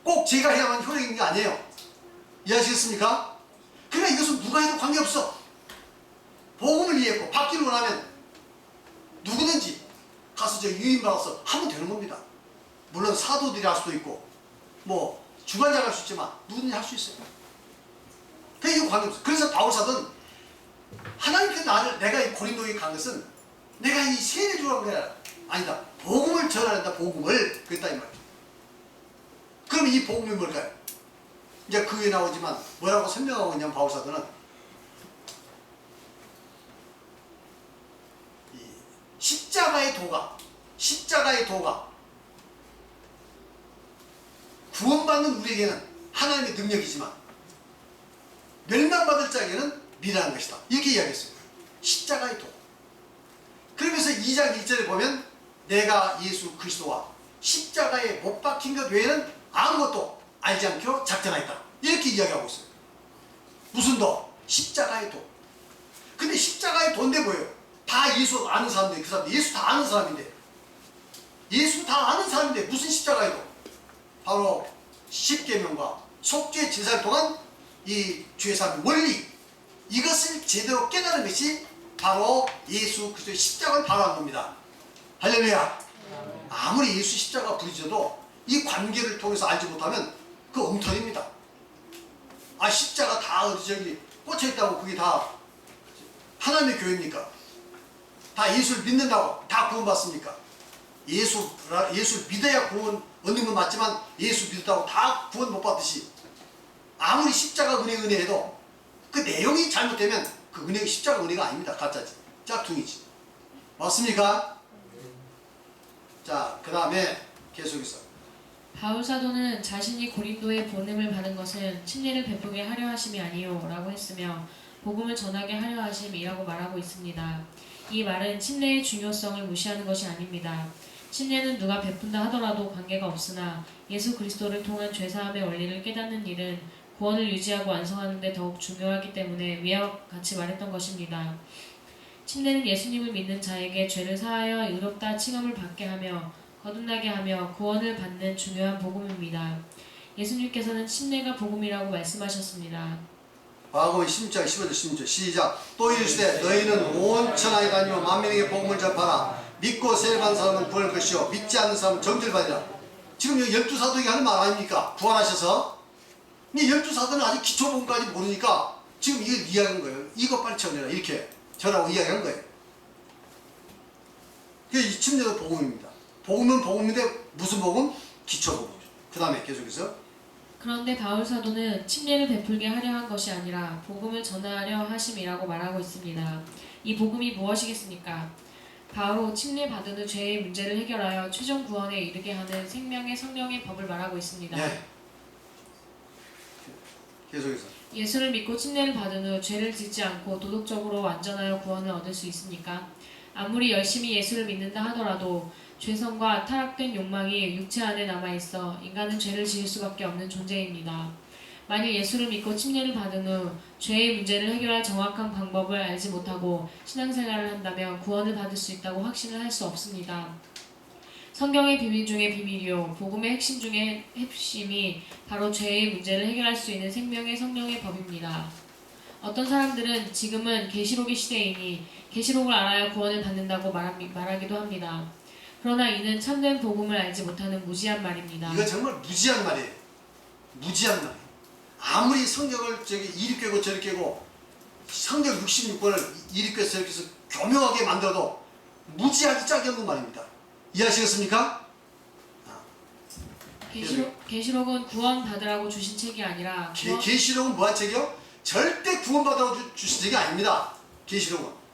꼭 제가 해야만 효력이 있는 게 아니에요. 이해하시겠습니까? 그러니까 이것은 누가 해도 관계없어. 복음을 이해했고 받기를 원하면 누구든지 가서 유임받아서 하면 되는 겁니다. 물론 사도들이 할 수도 있고 뭐 주관자가 할 수 있지만 누구든지 할 수 있어요. 그러니까 이거 관계없어. 그래서 바울 사도는 하나님께서 내가 이 고린도에 간 것은 내가 이 세례 주라고 해야 아니다. 복음을 전해야 한다. 복음을 그랬다 이 말이에요. 그럼 이 복음이 뭘까요? 이제 그게 나오지만 뭐라고 설명하고 있냐면 바울 사도는 이 십자가의 도가 구원받는 우리에게는 하나님의 능력이지만 멸망받을 자에게는 미련한 것이다. 이렇게 이야기했어요. 십자가의 도. 그러면서 2장 1절에 보면 내가 예수 그리스도와 십자가에 못 박힌 것 외에는 아무것도 알지 않기로 작정하였다. 이렇게 이야기하고 있어요. 무슨 도? 십자가의 도. 근데 십자가의 도인데 뭐예요? 다 예수 아는 사람들, 그 사람들 예수 다 아는 사람인데, 예수 다 아는 사람인데 무슨 십자가의 도? 바로 십계명과 속죄 제사를 통한 이 죄사의 원리, 이것을 제대로 깨달은 것이 바로 예수 그리스도의 십자가를 바로 한 겁니다. 할렐루야. 아무리 예수 십자가 부딪혀도 이 관계를 통해서 알지 못하면 그 엉터리입니다. 아, 십자가 다 어디 저기 꽂혀있다고 그게 다 하나님의 교회입니까? 다 예수를 믿는다고 다 구원받습니까? 예수를 믿어야 구원 얻는 건 맞지만 예수 믿었다고 다 구원 못 받듯이 아무리 십자가 은혜 해도 그 내용이 잘못되면 그 은혜 십자가 은혜가 아닙니다. 가짜지. 짝퉁이지. 맞습니까? 자, 그 다음에 계속해서 바울 사도는 자신이 고린도에 보냄을 받은 것은 침례를 베푸게 하려 하심이 아니요 라고 했으며 복음을 전하게 하려 하심이라고 말하고 있습니다. 이 말은 침례의 중요성을 무시하는 것이 아닙니다. 침례는 누가 베푼다 하더라도 관계가 없으나 예수 그리스도를 통한 죄사함의 원리를 깨닫는 일은 구원을 유지하고 완성하는 데 더욱 중요하기 때문에 위와 같이 말했던 것입니다. 침례는 예수님을 믿는 자에게 죄를 사하여 의롭다 칭함을 받게 하며 거듭나게 하며 구원을 받는 중요한 복음입니다. 예수님께서는 침례가 복음이라고 말씀하셨습니다. 마가복음 16장 15절 16절 시작. 또 이르시되 너희는 온 천하에 다니며 만민에게 복음을 전파하라. 믿고 세례받은 사람은 구원할 것이요 믿지 않는 사람은 정죄를 받으리라. 지금 여기 12사도에게 하는 말 아닙니까? 구원하셔서 이 12사도는 아직 기초복음까지 모르니까 지금 이걸 이야기한 거예요. 이거 빨리 전해라 이렇게 전하고 이야기한 거예요. 그게 이 침례도 복음입니다. 복음은 복음인데 무슨 복음? 기초복음이죠. 그 다음에 계속해서 그런데 바울 사도는 침례를 베풀게 하려 한 것이 아니라 복음을 전하려 하심이라고 말하고 있습니다. 이 복음이 무엇이겠습니까? 바로 침례 받은 후 죄의 문제를 해결하여 최종 구원에 이르게 하는 생명의 성령의 법을 말하고 있습니다. 네. 계속해서 예수를 믿고 침례를 받은 후 죄를 짓지 않고 도덕적으로 완전하여 구원을 얻을 수 있습니까? 아무리 열심히 예수를 믿는다 하더라도 죄성과 타락된 욕망이 육체 안에 남아있어 인간은 죄를 지을 수밖에 없는 존재입니다. 만일 예수를 믿고 침례를 받은 후 죄의 문제를 해결할 정확한 방법을 알지 못하고 신앙생활을 한다면 구원을 받을 수 있다고 확신을 할 수 없습니다. 성경의 비밀 중에 비밀이요 복음의 핵심 중에 핵심이 바로 죄의 문제를 해결할 수 있는 생명의 성령의 법입니다. 어떤 사람들은 지금은 계시록의 시대이니 계시록을 알아야 구원을 받는다고 말하기도 합니다. 그러나 이는 참된 복음을 알지 못하는 무지한 말입니다. 이거 정말 무지한 말이에요. 무지한 말. 아무리 성경을 저기 이리 꿰고 저리 꿰고 성경 66권을 이리 꿰서 저리 꿰서 교묘하게 만들어도 무지하기 짝이 없는 말입니다. 이해하시겠습니까? 계시록은 구원 받으라고 주신 책이 아니라 계시록은 뭐한 책이요? 절대 구원받으라고 주신 책이 아닙니다. 계시록은.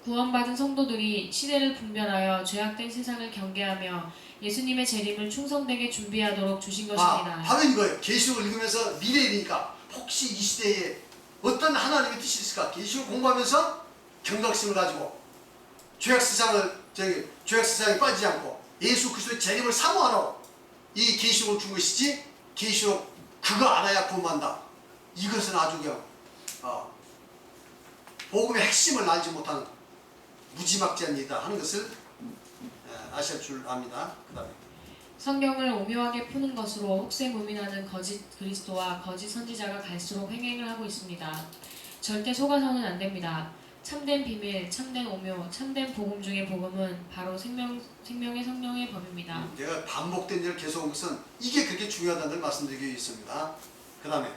구원받은 성도들이 시대를 분별하여 죄악된 세상을 경계하며 예수님의 재림을 충성되게 준비하도록 주신 것입니다. 바로 이거예요. 계시록을 읽으면서 미래이니까 혹시 이 시대에 어떤 하나님의 뜻이 있을까? 계시록 공부하면서 경각심을 가지고 죄악 세상에 빠지지 않고 예수 그리스도의 재림을 사모 안 하고 이 계시록을 준 것이지 계시록 그거 알아야 구원한다. 이것은 아주 그냥 복음의 핵심을 알지 못하는 무지막지한 일이다 하는 것을 아실 줄 압니다. 그 다음에 성경을 오묘하게 푸는 것으로 혹세무민하는 거짓 그리스도와 거짓 선지자가 갈수록 횡행을 하고 있습니다. 절대 속아서는 안 됩니다. 참된 비밀, 참된 오묘, 참된 복음 중의 복음은 바로 생명의 성령의 법입니다. 내가 반복된 일을 계속 온 것은 이게 그렇게 중요하다는 걸 말씀드리기 위해서입니다. 그 다음에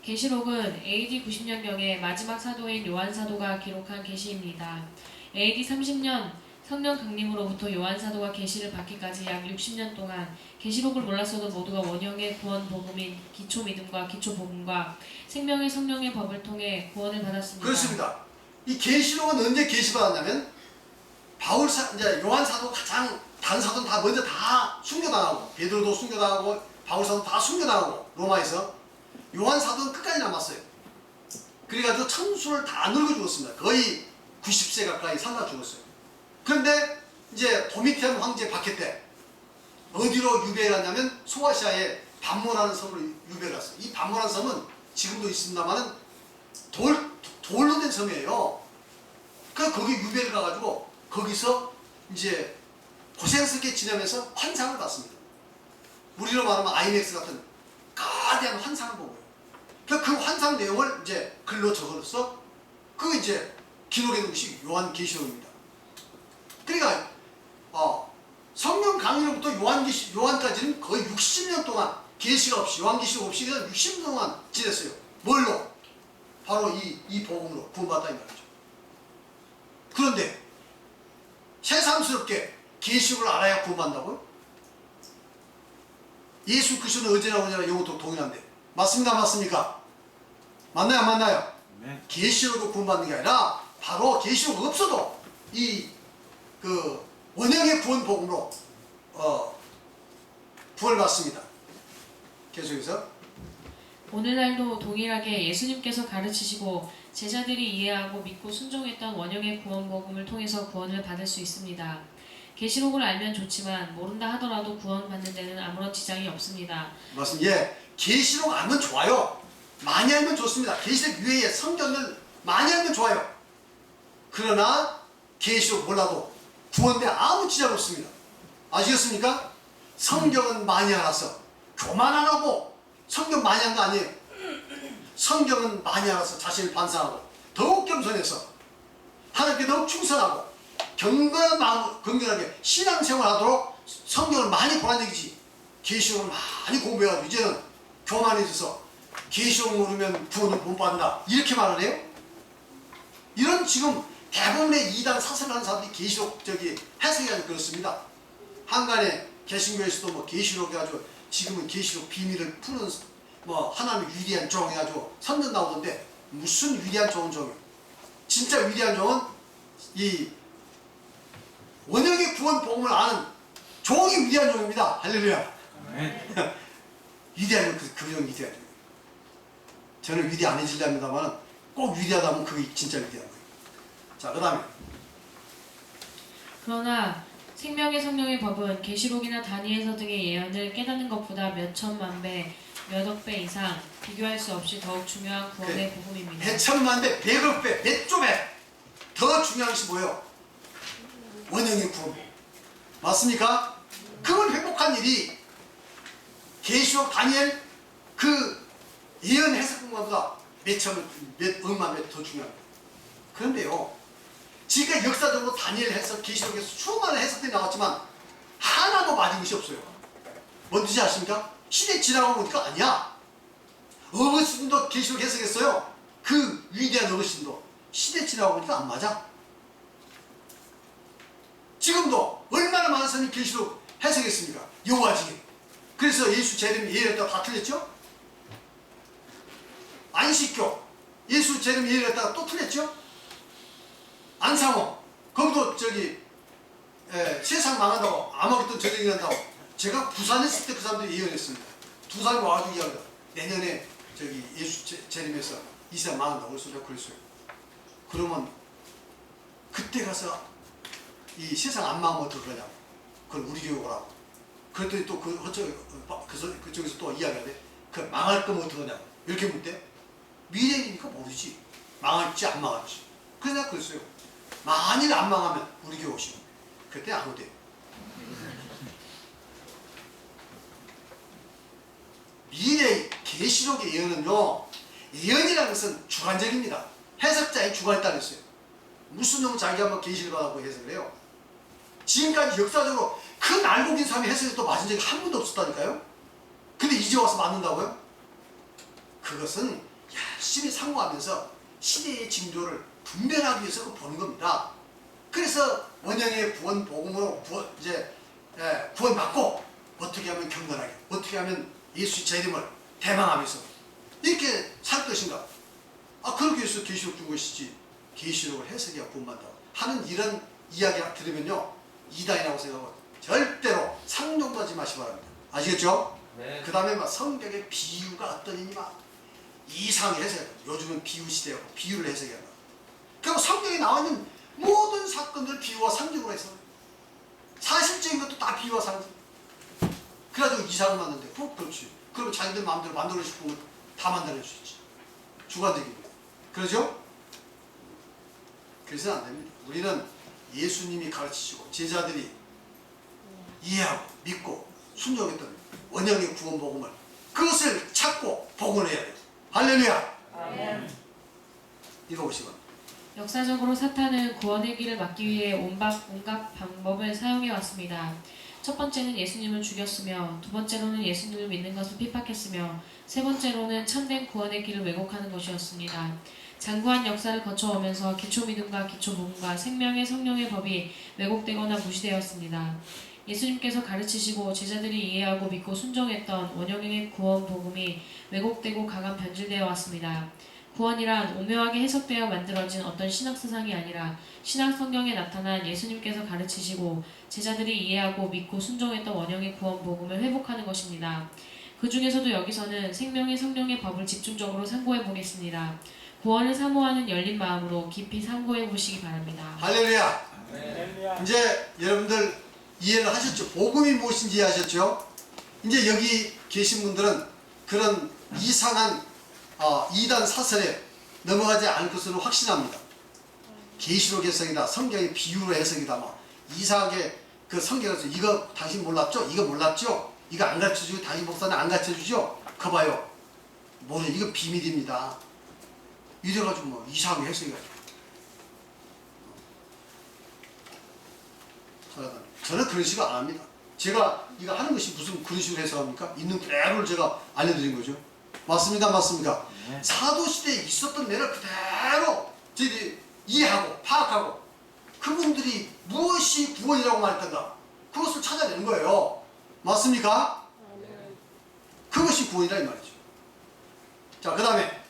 계시록은 AD 90년경에 마지막 사도인 요한 사도가 기록한 계시입니다. AD 30년 성령 강림으로부터 요한 사도가 계시를 받기까지 약 60년 동안 계시록을 몰랐어도 모두가 원형의 구원 복음인 기초 믿음과 기초 복음과 생명의 성령의 법을 통해 구원을 받았습니다. 그렇습니다. 이 계시록은 언제 계시받았냐면 이제 요한 사도 가장 다른 사도는 다 먼저 다 순교당하고 베드로도 순교당하고 바울 사도 다 순교당하고 로마에서 요한 사도는 끝까지 남았어요. 그래가지고 천수를 다 늙어 죽었습니다. 거의 90세 가까이 살다 죽었어요. 그런데 이제 도미티안 황제 박해 때 어디로 유배를 갔냐면 소아시아의 반모라는 섬으로 유배를 갔어요. 이 반모라는 섬은 지금도 있습니다만은 돌로 된 섬이에요. 그래서 거기 유배를 가가지고 거기서 이제 고생스럽게 지내면서 환상을 봤습니다. 우리로 말하면 아이맥스 같은 거대한 환상을 보고요. 그 환상 내용을 이제 글로 적어서 그 이제 기록해 놓은 것이 요한 계시록입니다. 그러니까 성령 강림부터 요한까지는 거의 60년 동안 계시가 없이 요한계시록 없이 그냥 60년 동안 지냈어요. 뭘로? 바로 이 복음으로 구원받다 이 말이죠. 그런데 새삼스럽게 계시록을 알아야 구원받는다고요? 예수 그리스도는 어제나 오늘이나 영원토록 동일한데 맞습니다, 맞습니까? 맞나요, 안 맞나요? 네. 계시록으로 구원받는 게 아니라 바로 계시록 없어도 그 원형의 구원 복음으로 부활받습니다. 계속해서 오늘날도 동일하게 예수님께서 가르치시고 제자들이 이해하고 믿고 순종했던 원형의 구원 복음을 통해서 구원을 받을 수 있습니다. 계시록을 알면 좋지만 모른다 하더라도 구원받는 데는 아무런 지장이 없습니다. 맞습니다. 예, 계시록 알면 좋아요. 많이 알면 좋습니다. 계시록 위에 성경을 많이 알면 좋아요. 그러나 계시록 몰라도 구원에 아무 지장 없습니다. 아시겠습니까? 성경은 많이 알아서 교만 안 하고 성경 많이 한 거 아니에요. 성경은 많이 알아서 자신을 반성하고 더욱 겸손해서 하나님께 더욱 충성하고 경건한 마음으로 건강하게 신앙생활 하도록 성경을 많이 보란 얘기지. 계시록을 많이 공부해가지고 이제는 교만해져서 계시록 모르면 구원을 못 받는다 이렇게 말을 해요? 이런 지금 대부분의 이단 사설하는 사람들이 계시록 해석이 그렇습니다. 한간에 개신교에서도 뭐 계시록 해가지고 지금은 계시록 비밀을 푸는 뭐 하나님 위대한 종 해가지고 선전 나오던데 무슨 위대한 종은 종이에요. 진짜 위대한 종은 이 원형의 구원 복음을 아는 종이 위대한 종입니다. 할렐루야. 네. 위대한 종, 그 종이 위대한 종. 저는 위대 안 해지려합니다만 꼭 위대하다면 그게 진짜 위대한 거예요. 자, 그 다음에 그러나 생명의 성령의 법은 계시록이나 다니엘서 등의 예언을 깨닫는 것보다 몇 천만 배, 몇 억 배 이상 비교할 수 없이 더욱 중요한 구원의 복음입니다. 백천만 배, 백억 배, 몇 조 배 더 중요한 것이 뭐예요? 원형의 구원. 맞습니까? 그걸 회복한 일이 계시록 다니엘 그 예언 해석본보다 몇 억만 배 더 중요합니다. 그런데요, 지금까지 역사적으로 다니엘 해석, 계시록에서 수많은 해석들이 나왔지만 하나도 맞은 것이 없어요. 뭔지 아십니까? 시대 지나고 보니까 아니야. 어거스틴도 계시록 해석했어요. 그 위대한 어거스틴도 시대 지나고 보니까 안 맞아. 지금도 얼마나 많은 사람이 계시록 해석했습니까? 여호와지게. 그래서 예수 재림 예언했다가 다 틀렸죠? 안식교 예수 재림 예언했다가 또 틀렸죠? 안상호 거기도 세상 망한다고 아마겟돈 전쟁이 난다고 제가 부산에 있을 때 그 사람들이 예언했습니다. 두 사람이 와가지고 이야기다. 내년에 예수 재림에서 이 세상 망한다고 그래서 내가 그랬어요. 그러면 그때 가서 이 세상 안 망하면 어떡하냐고. 그걸 우리 교회 오라고. 그랬더니 또 그쪽에서 또 이야기하는데 그 망할 거면 어떡하냐고. 이렇게 묻대. 미래니까 모르지. 망할지 안 망할지. 그래서 내가 그랬어요. 만일 안 망하면 우리 교회 오시면. 그때 안 오대. 미래 계시록의 예언은요, 예언이라는 것은 주관적입니다. 해석자의 주관에 따라 있어요. 무슨 놈은 자기가 뭐 계시를 받았고 해석을 해요. 지금까지 역사적으로 큰 알고 긴 사람이 해석해서 또 맞은 적이 한 번도 없었다니까요. 근데 이제 와서 맞는다고요? 그것은 열심히 상고하면서 시대의 징조를 분별하기 위해서 보는 겁니다. 그래서 원형의 구원 복음으로 구원받고 어떻게 하면 경건하게, 어떻게 하면 예수 재림을 대망하면서 이렇게 살 것인가? 그렇게 해서 계시록 준 것이지. 계시록을 해석해야 구원받는다 하는 이런 이야기 들으면요, 이단이라고 생각하고 절대로 상종하지 마시기 바랍니다. 아시겠죠? 네. 그 다음에 막 성경의 비유가 어떠니 막 이상하게 해석해요. 요즘은 비유 시대고 비유를 해석해야 한다. 그리고 성경에 나와 있는 모든 사건들 비유와 상징으로 해서 사실적인 것도 다 비유와 상징. 그래가지고 이상을 만드는데, 그렇지. 그러면 자기들 마음대로 만들고 싶은 걸 다 만들어낼 수 있지. 주관적입니다. 그러죠? 그래서는 안 됩니다. 우리는 예수님이 가르치시고 제자들이 이해하고 믿고 순종했던 원형의 구원 복음을 그것을 찾고 복원해야 돼요. 할렐루야. 아멘. 읽어보시고. 역사적으로 사탄은 구원의 길을 막기 위해 온갖 방법을 사용해 왔습니다. 첫 번째는 예수님을 죽였으며 두 번째로는 예수님을 믿는 것을 핍박했으며 세 번째로는 참된 구원의 길을 왜곡하는 것이었습니다. 장구한 역사를 거쳐오면서 기초 믿음과 기초 복음과 생명의 성령의 법이 왜곡되거나 무시되었습니다. 예수님께서 가르치시고 제자들이 이해하고 믿고 순종했던 원형의 구원 복음이 왜곡되고 강한 변질되어 왔습니다. 구원이란 오묘하게 해석되어 만들어진 어떤 신학 사상이 아니라 신학 성경에 나타난 예수님께서 가르치시고 제자들이 이해하고 믿고 순종했던 원형의 구원 복음을 회복하는 것입니다. 그 중에서도 여기서는 생명의 성령의 법을 집중적으로 상고해 보겠습니다. 구원을 사모하는 열린 마음으로 깊이 상고해 보시기 바랍니다. 할렐루야. 이제 여러분들 이해를 하셨죠? 복음이 무엇인지 이해하셨죠? 이제 여기 계신 분들은 그런 이상한 이단 사설에 넘어가지 않을 것으로 확신합니다. 계시록 해석이다, 성경의 비유로 해석이다, 막 이상하게 그 성경에서 이거 당신 몰랐죠? 이거 몰랐죠? 이거 안 가르쳐주고 당신 목사는 안 가르쳐주죠? 거 봐요. 뭐래, 이거 비밀입니다. 이래가지고 뭐 이상하게 해석해가지고. 저는 그런 식으로 안 합니다. 제가 이거 하는 것이 무슨 그런 식으로 해석합니까? 있는 그대로를 제가 알려드린 거죠. 맞습니까? 맞습니까? 네. 사도시대에 있었던 내를 그대로 저희들이 이해하고 파악하고 그분들이 무엇이 구원이라고 말했던가 그것을 찾아내는 거예요. 맞습니까? 그것이 구원이라 이 말이죠. 자, 그 다음에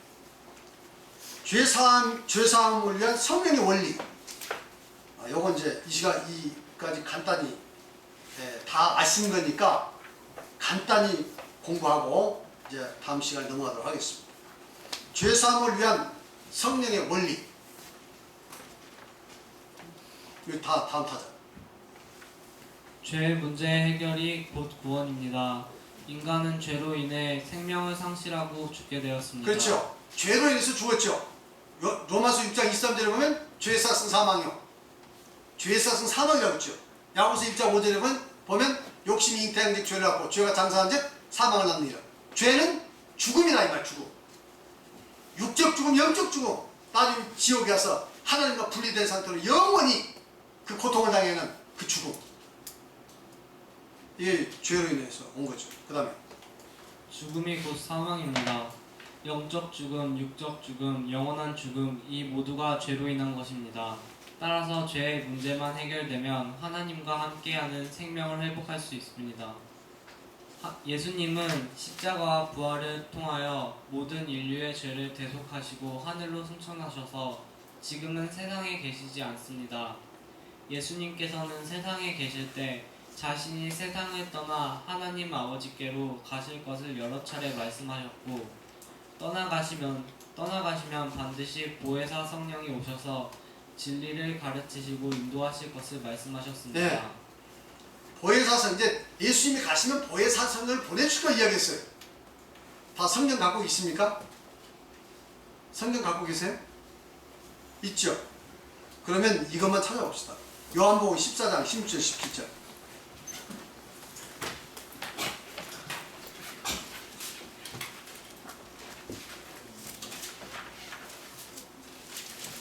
죄사함을 위한 성령의 원리. 요건 이제 이 시간까지 간단히 다 아신 거니까 간단히 공부하고 이제 다음 시간에 넘어가도록 하겠습니다. 죄사함을 위한 성령의 원리. 이거 다 다음 타자. 죄의 문제 해결이 곧 구원입니다. 인간은 죄로 인해 생명을 상실하고 죽게 되었습니다. 그렇죠. 죄로 인해서 죽었죠. 로마서 6장 23절에 보면 죄 삭은 사망이요. 죄 삭은 사망이라고 했죠. 야고보서 1장 5절에 보면 욕심이 잉태한 즉 죄를 낳고 죄가 장사한 즉 사망을 낳느니라. 죄는 죽음이라 이 말. 죽음. 육적 죽음, 영적 죽음. 나중에 지옥에 가서 하나님과 분리된 상태로 영원히 그 고통을 당하는 그 죽음. 이게 죄로 인해서 온 거죠. 그 다음에 죽음이 곧 사망입니다. 영적 죽음, 육적 죽음, 영원한 죽음 이 모두가 죄로 인한 것입니다. 따라서 죄의 문제만 해결되면 하나님과 함께하는 생명을 회복할 수 있습니다. 예수님은 십자가와 부활을 통하여 모든 인류의 죄를 대속하시고 하늘로 승천하셔서 지금은 세상에 계시지 않습니다. 예수님께서는 세상에 계실 때 자신이 세상을 떠나 하나님 아버지께로 가실 것을 여러 차례 말씀하셨고 떠나가시면 반드시 보혜사 성령이 오셔서 진리를 가르치시고 인도하실 것을 말씀하셨습니다. 네. 보혜사성, 이제 예수님이 가시면 보혜사성을 보내주시고 이야기했어요. 다 성경 갖고 있습니까? 성경 갖고 계세요? 있죠? 그러면 이것만 찾아봅시다. 요한복음 14장 16절 17절.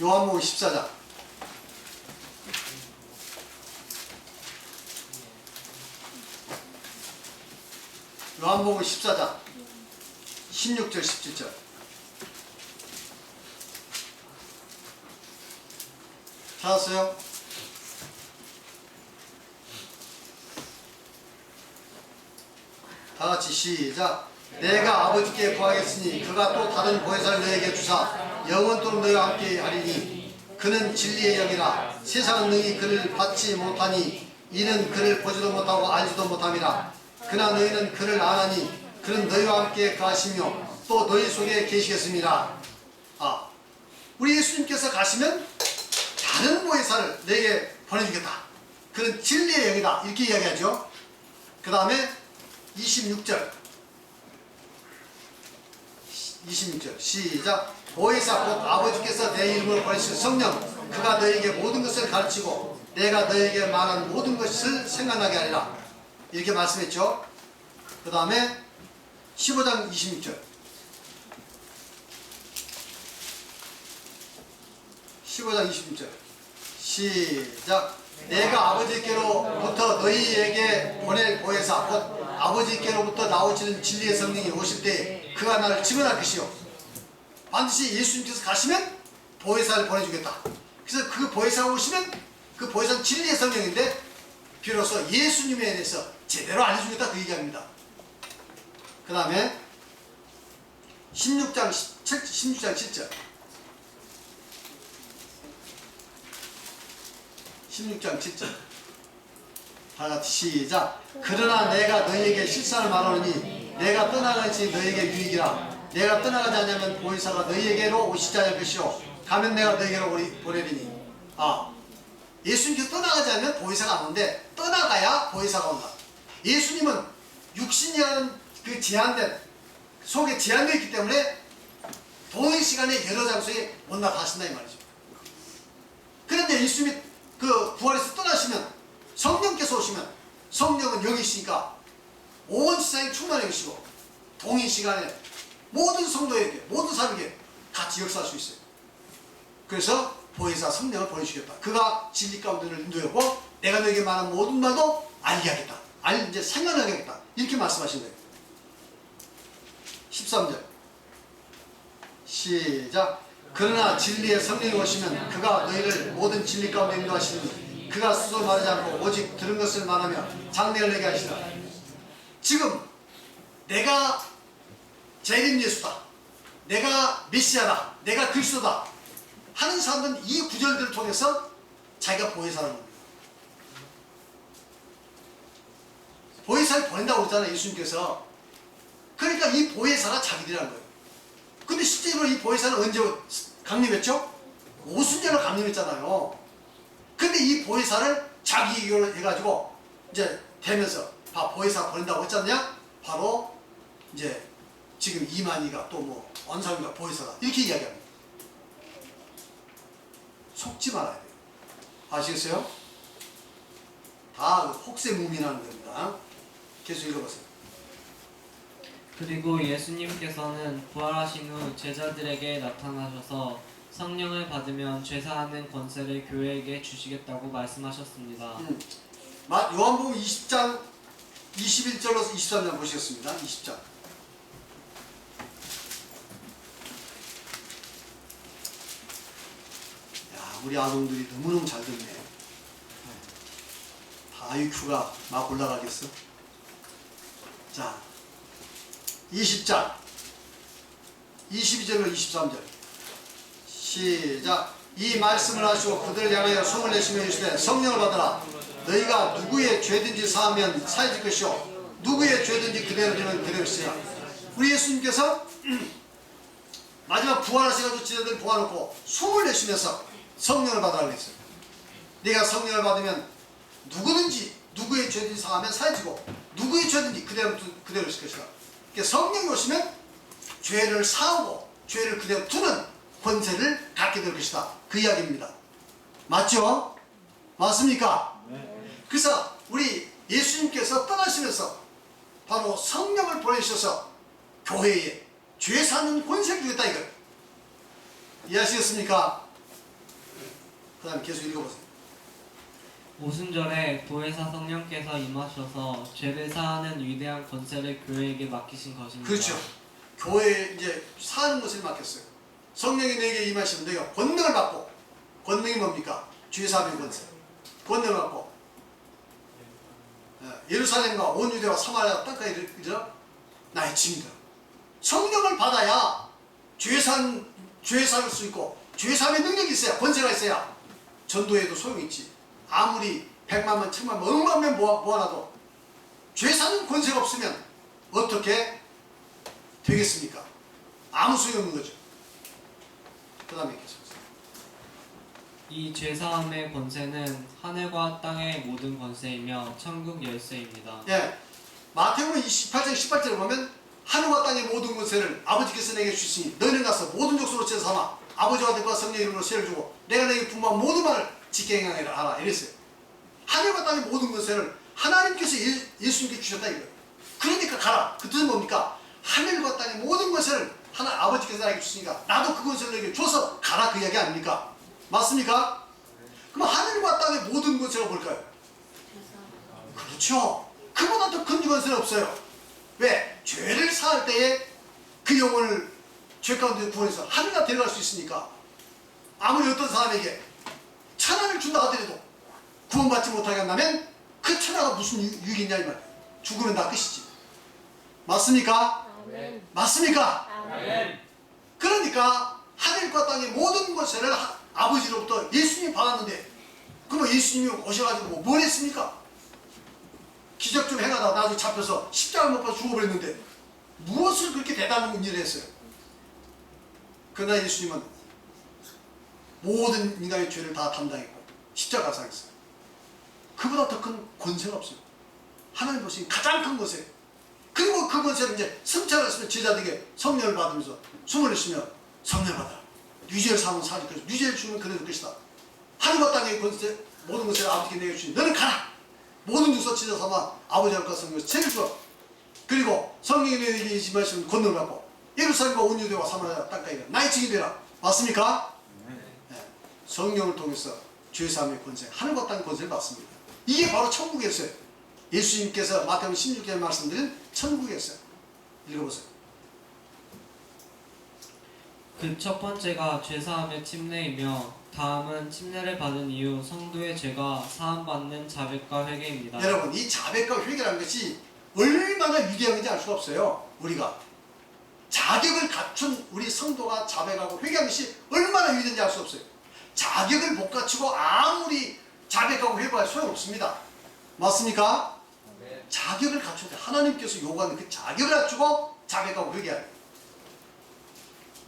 요한복음 14장 요한복음 14장 16절 17절. 찾았어요? 다같이 시작. 내가 아버지께 구하겠으니 그가 또 다른 보혜사를 너에게 주사 영원토록 너희와 함께 하리니 그는 진리의 영이라. 세상은 능히 그를 받지 못하니 이는 그를 보지도 못하고 알지도 못함이라. 그러나 너희는 그를 아나니 그는 너희와 함께 가시며 또 너희 속에 계시겠습니다. 우리 예수님께서 가시면 다른 보혜사를 너에게 보내주겠다. 그는 진리의 영이다. 이렇게 이야기하죠. 그 다음에 26절 시작. 보혜사 곧 아버지께서 내 이름으로 보내실 성령 그가 너희에게 모든 것을 가르치고 내가 너희에게 말한 모든 것을 생각나게 하리라. 이렇게 말씀했죠. 그 다음에 15장 26절 15장 26절 시작. 내가 아버지께로부터 너희에게 보낼 보혜사 곧 아버지께로부터 나오시는 진리의 성령이 오실 때 그가 나를 증언할 것이요 반드시 예수님께서 가시면 보혜사를 보내주겠다. 그래서 그 보혜사가 오시면 그 보혜사는 진리의 성령인데 비로소 예수님에 대해서 제대로 알려주겠다 그 얘기합니다. 그 다음에 16장 7절 16장 7절 다같이 시작. 그러나 내가 너희에게 실상을 말하노니 내가 떠나가지 너희에게 유익이라. 내가 떠나가지 않으면 보혜사가 너희에게로 오시지 않을 것이요 가면 내가 너희에게로 보내리니. 예수님께서 떠나가지 않으면 보혜사가 안 오는데 떠나가야 보혜사가 온다. 예수님은 육신이라는 그 제한된 속에 제한되어 있기 때문에 동일시간에 여러 장소에 못 나가신다 이 말이죠. 그런데 예수님이 그 부활에서 떠나시면 성령께서 오시면 성령은 영이시니까 온 세상에 충만해 계시고 동일시간에 모든 성도에게 모든 사람에게 같이 역사할 수 있어요. 그래서 보혜사 성령을 보내주겠다. 그가 진리 가운데 너를 인도하고 내가 너에게 말한 모든 말도 알게 하겠다. 이제 생각하게 하겠다. 이렇게 말씀하신 거예요. 13절 시작. 그러나 진리의 성령이 오시면 그가 너희를 모든 진리 가운데 인도하시니 그가 스스로 말하지 않고 오직 들은 것을 말하며 장래를 내게 하시라. 지금 내가 재림 예수다, 내가 메시아다, 내가 그리스도다 하는 사람들은 이 구절들을 통해서 자기가 보혜사라는 겁니다. 보혜사를 보낸다고 그러잖아요 예수님께서. 그러니까 이 보혜사가 자기들이라는 거예요. 근데 실제로 이 보혜사는 언제 강림했죠? 오순절로 강림했잖아요. 근데 이 보혜사를 자기에게로 해가지고 이제 되면서 보혜사 보낸다고 했잖냐? 바로 이제 지금 이만희가 또 뭐 원상이가 보혜사다 이렇게 이야기합니다. 속지 말아야 돼요. 아시겠어요? 다 혹세무민하는 겁니다. 계속 읽어보세요. 그리고 예수님께서는 부활하신 후 제자들에게 나타나셔서 성령을 받으면 죄사하는 권세를 교회에게 주시겠다고 말씀하셨습니다. 요한복음 20장 21절로 23절 보시겠습니다. 20장. 야, 우리 아동들이 너무너무 잘 듣네. 다 IQ가 막 올라가겠어? 자, 20장 22절로 23절 시작. 이 말씀을 하시고 그들을 향하여 손을 내쉬며 이르시되 성령을 받으라. 너희가 누구의 죄든지 사하면 사해질 것이요 누구의 죄든지 그대로 되면 그대로 쓰라. 우리 예수님께서 마지막 부활하셔가지고 지네들 모아놓고 숨을 내쉬면서 성령을 받으라고 했어요. 네가 성령을 받으면 누구든지 누구의 죄든지 사하면 사해지고 누구의 죄든지 그대로 있을 것이다. 그러니까 성령이 오시면 죄를 사하고 죄를 그대로 두는 권세를 갖게 될 것이다. 그 이야기입니다. 맞죠? 맞습니까? 그래서 우리 예수님께서 떠나시면서 바로 성령을 보내주셔서 교회에 죄 사는 권세를 주겠다 이거 이해하시겠습니까? 그 다음에 계속 읽어보세요. 오순절에 보혜사 성령께서 임하셔서 죄를 사하는 위대한 권세를 교회에게 맡기신 것입니다. 그렇죠. 교회에 이제 사는 것을 맡겼어요. 성령이 너에게 임하시면 너희가 권능을 받고, 권능이 뭡니까? 죄 사함의 권세. 권능을 받고 예루살렘과 온 유대와 사마리아 땅까지 이르러 나의 증인이다. 성령을 받아야 죄 사할 수 있고 죄 사함의 능력이 있어야, 권세가 있어야 전도에도 소용이 있지. 아무리 100만만, 1000만만, 억만만 모아놔도 죄 사는 권세가 없으면 어떻게 되겠습니까? 아무 소용없는 거죠. 그 다음에 계속해서 이 죄사함의 권세는 하늘과 땅의 모든 권세이며 천국 열쇠입니다. 예, 마태복음 28장 18절에 보면 하늘과 땅의 모든 권세를 아버지께서 내게 주시니 너희는 가서 모든 족속으로 제사 삼아 아버지와 아들과 성령의 이름으로 세를 주고 내가 너에게 분부한 모든 말을 지켜 행하라 이랬어요. 하늘과 땅의 모든 권세를 하나님께서 예수님께 주셨다 이거예요. 그러니까 가라. 그 뜻은 뭡니까? 하늘과 땅의 모든 권세를 아버지께서 나에게 주시니까 나도 그 권세를 너에게 줘서 가라 그 이야기 아닙니까? 맞습니까? 그럼 하늘과 땅의 모든 권세가 뭘까요? 그렇죠. 그보다 더 큰 권세는 없어요. 왜? 죄를 사할 때에 그 영혼을 죄 가운데 구원해서 하늘나 데려갈 수 있으니까. 아무리 어떤 사람에게 천하를 준다 하더라도 구원받지 못하게 한다면 그 천하가 무슨 유익이냐 이 말이에요. 죽으면 다 끝이지. 맞습니까? 아멘. 맞습니까? 아멘. 그러니까 하늘과 땅의 모든 것을 아버지로부터 예수님이 받았는데, 그럼 예수님이 오셔가지고 뭘 했습니까? 기적 좀 행하다가 나중에 잡혀서 십자가 못 박아 죽어버렸는데 무엇을 그렇게 대단한 일을 했어요? 그러나 예수님은 모든 인간의 죄를 다 담당했고 십자가 상했어요. 그보다 더 큰 권세가 없어요. 하나님 보시기에 가장 큰 권세. 그리고 그 권세를 이제 승천을 했으면 제자들에게 성령을 받으면서 숨을 쉬며 성령 받아라. 유죄를 사면 사실 것이다. 유죄를 주면 그래도 것이다. 하늘과 땅의 권세 모든 것을 아버지께 내어주시니 너는 가라. 모든 주서 지자 삼아 아버지 앞과 성령에서 책을 주어. 그리고 성령이 너에게 이 말씀을 권능을 받고 예루살렘과 온 유대와 사마리아 땅까지 나의 증인이 되라. 맞습니까? 네. 성령을 통해서 죄사함의 권세, 하늘과 땅의 권세를 받습니다. 이게 바로 천국이었어요. 예수님께서 마태복음 16장에 말씀드린 천국이었어요. 읽어보세요. 그 첫 번째가 죄사함의 침례이며 다음은 침례를 받은 이후 성도의 죄가 사함받는 자백과 회개입니다. 여러분, 이 자백과 회개라는 것이 얼마나 위대한 건지 알 수가 없어요. 우리가 자격을 갖춘 우리 성도가 자백하고 회개하는 것이 얼마나 위대한지 알 수 없어요. 자격을 못 갖추고 아무리 자백하고 회개할 소용없습니다. 맞습니까? 네. 자격을 갖춰야 돼. 하나님께서 요구하는 그 자격을 갖추고 자백하고 회개하는.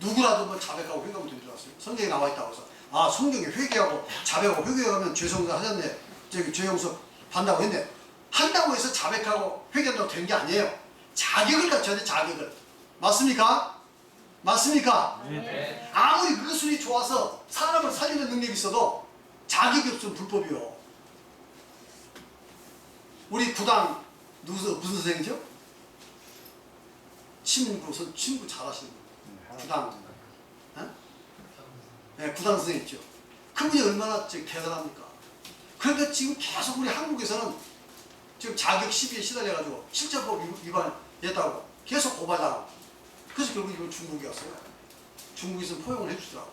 누구라도 뭐 자백하고 회개하면 되는 줄 아세요? 성경에 나와 있다고 해서 아, 성경에 회개하고 자백하고 회개하면 죄송도 하셨네. 저기 죄용서 받는다고 했네. 한다고 해서 자백하고 회개한다고 되는 게 아니에요. 자격을 갖춰야 돼. 자격을. 맞습니까? 맞습니까? 네. 아무리 그 술이 좋아서 사람을 살리는 능력이 있어도 자격이 없으면 불법이요. 우리 구당 무슨 선생이죠? 친구 잘하시는 분. 구당. 네, 구당 선생님 있죠. 그분이 얼마나 대단합니까? 그런데 지금 계속 우리 한국에서는 지금 자격 시비에 시달려가지고 실제법 위반했다고 계속 고발당하고. 그래서 결국 이번 중국에 왔어요. 중국에서는 포용을 해주더라고.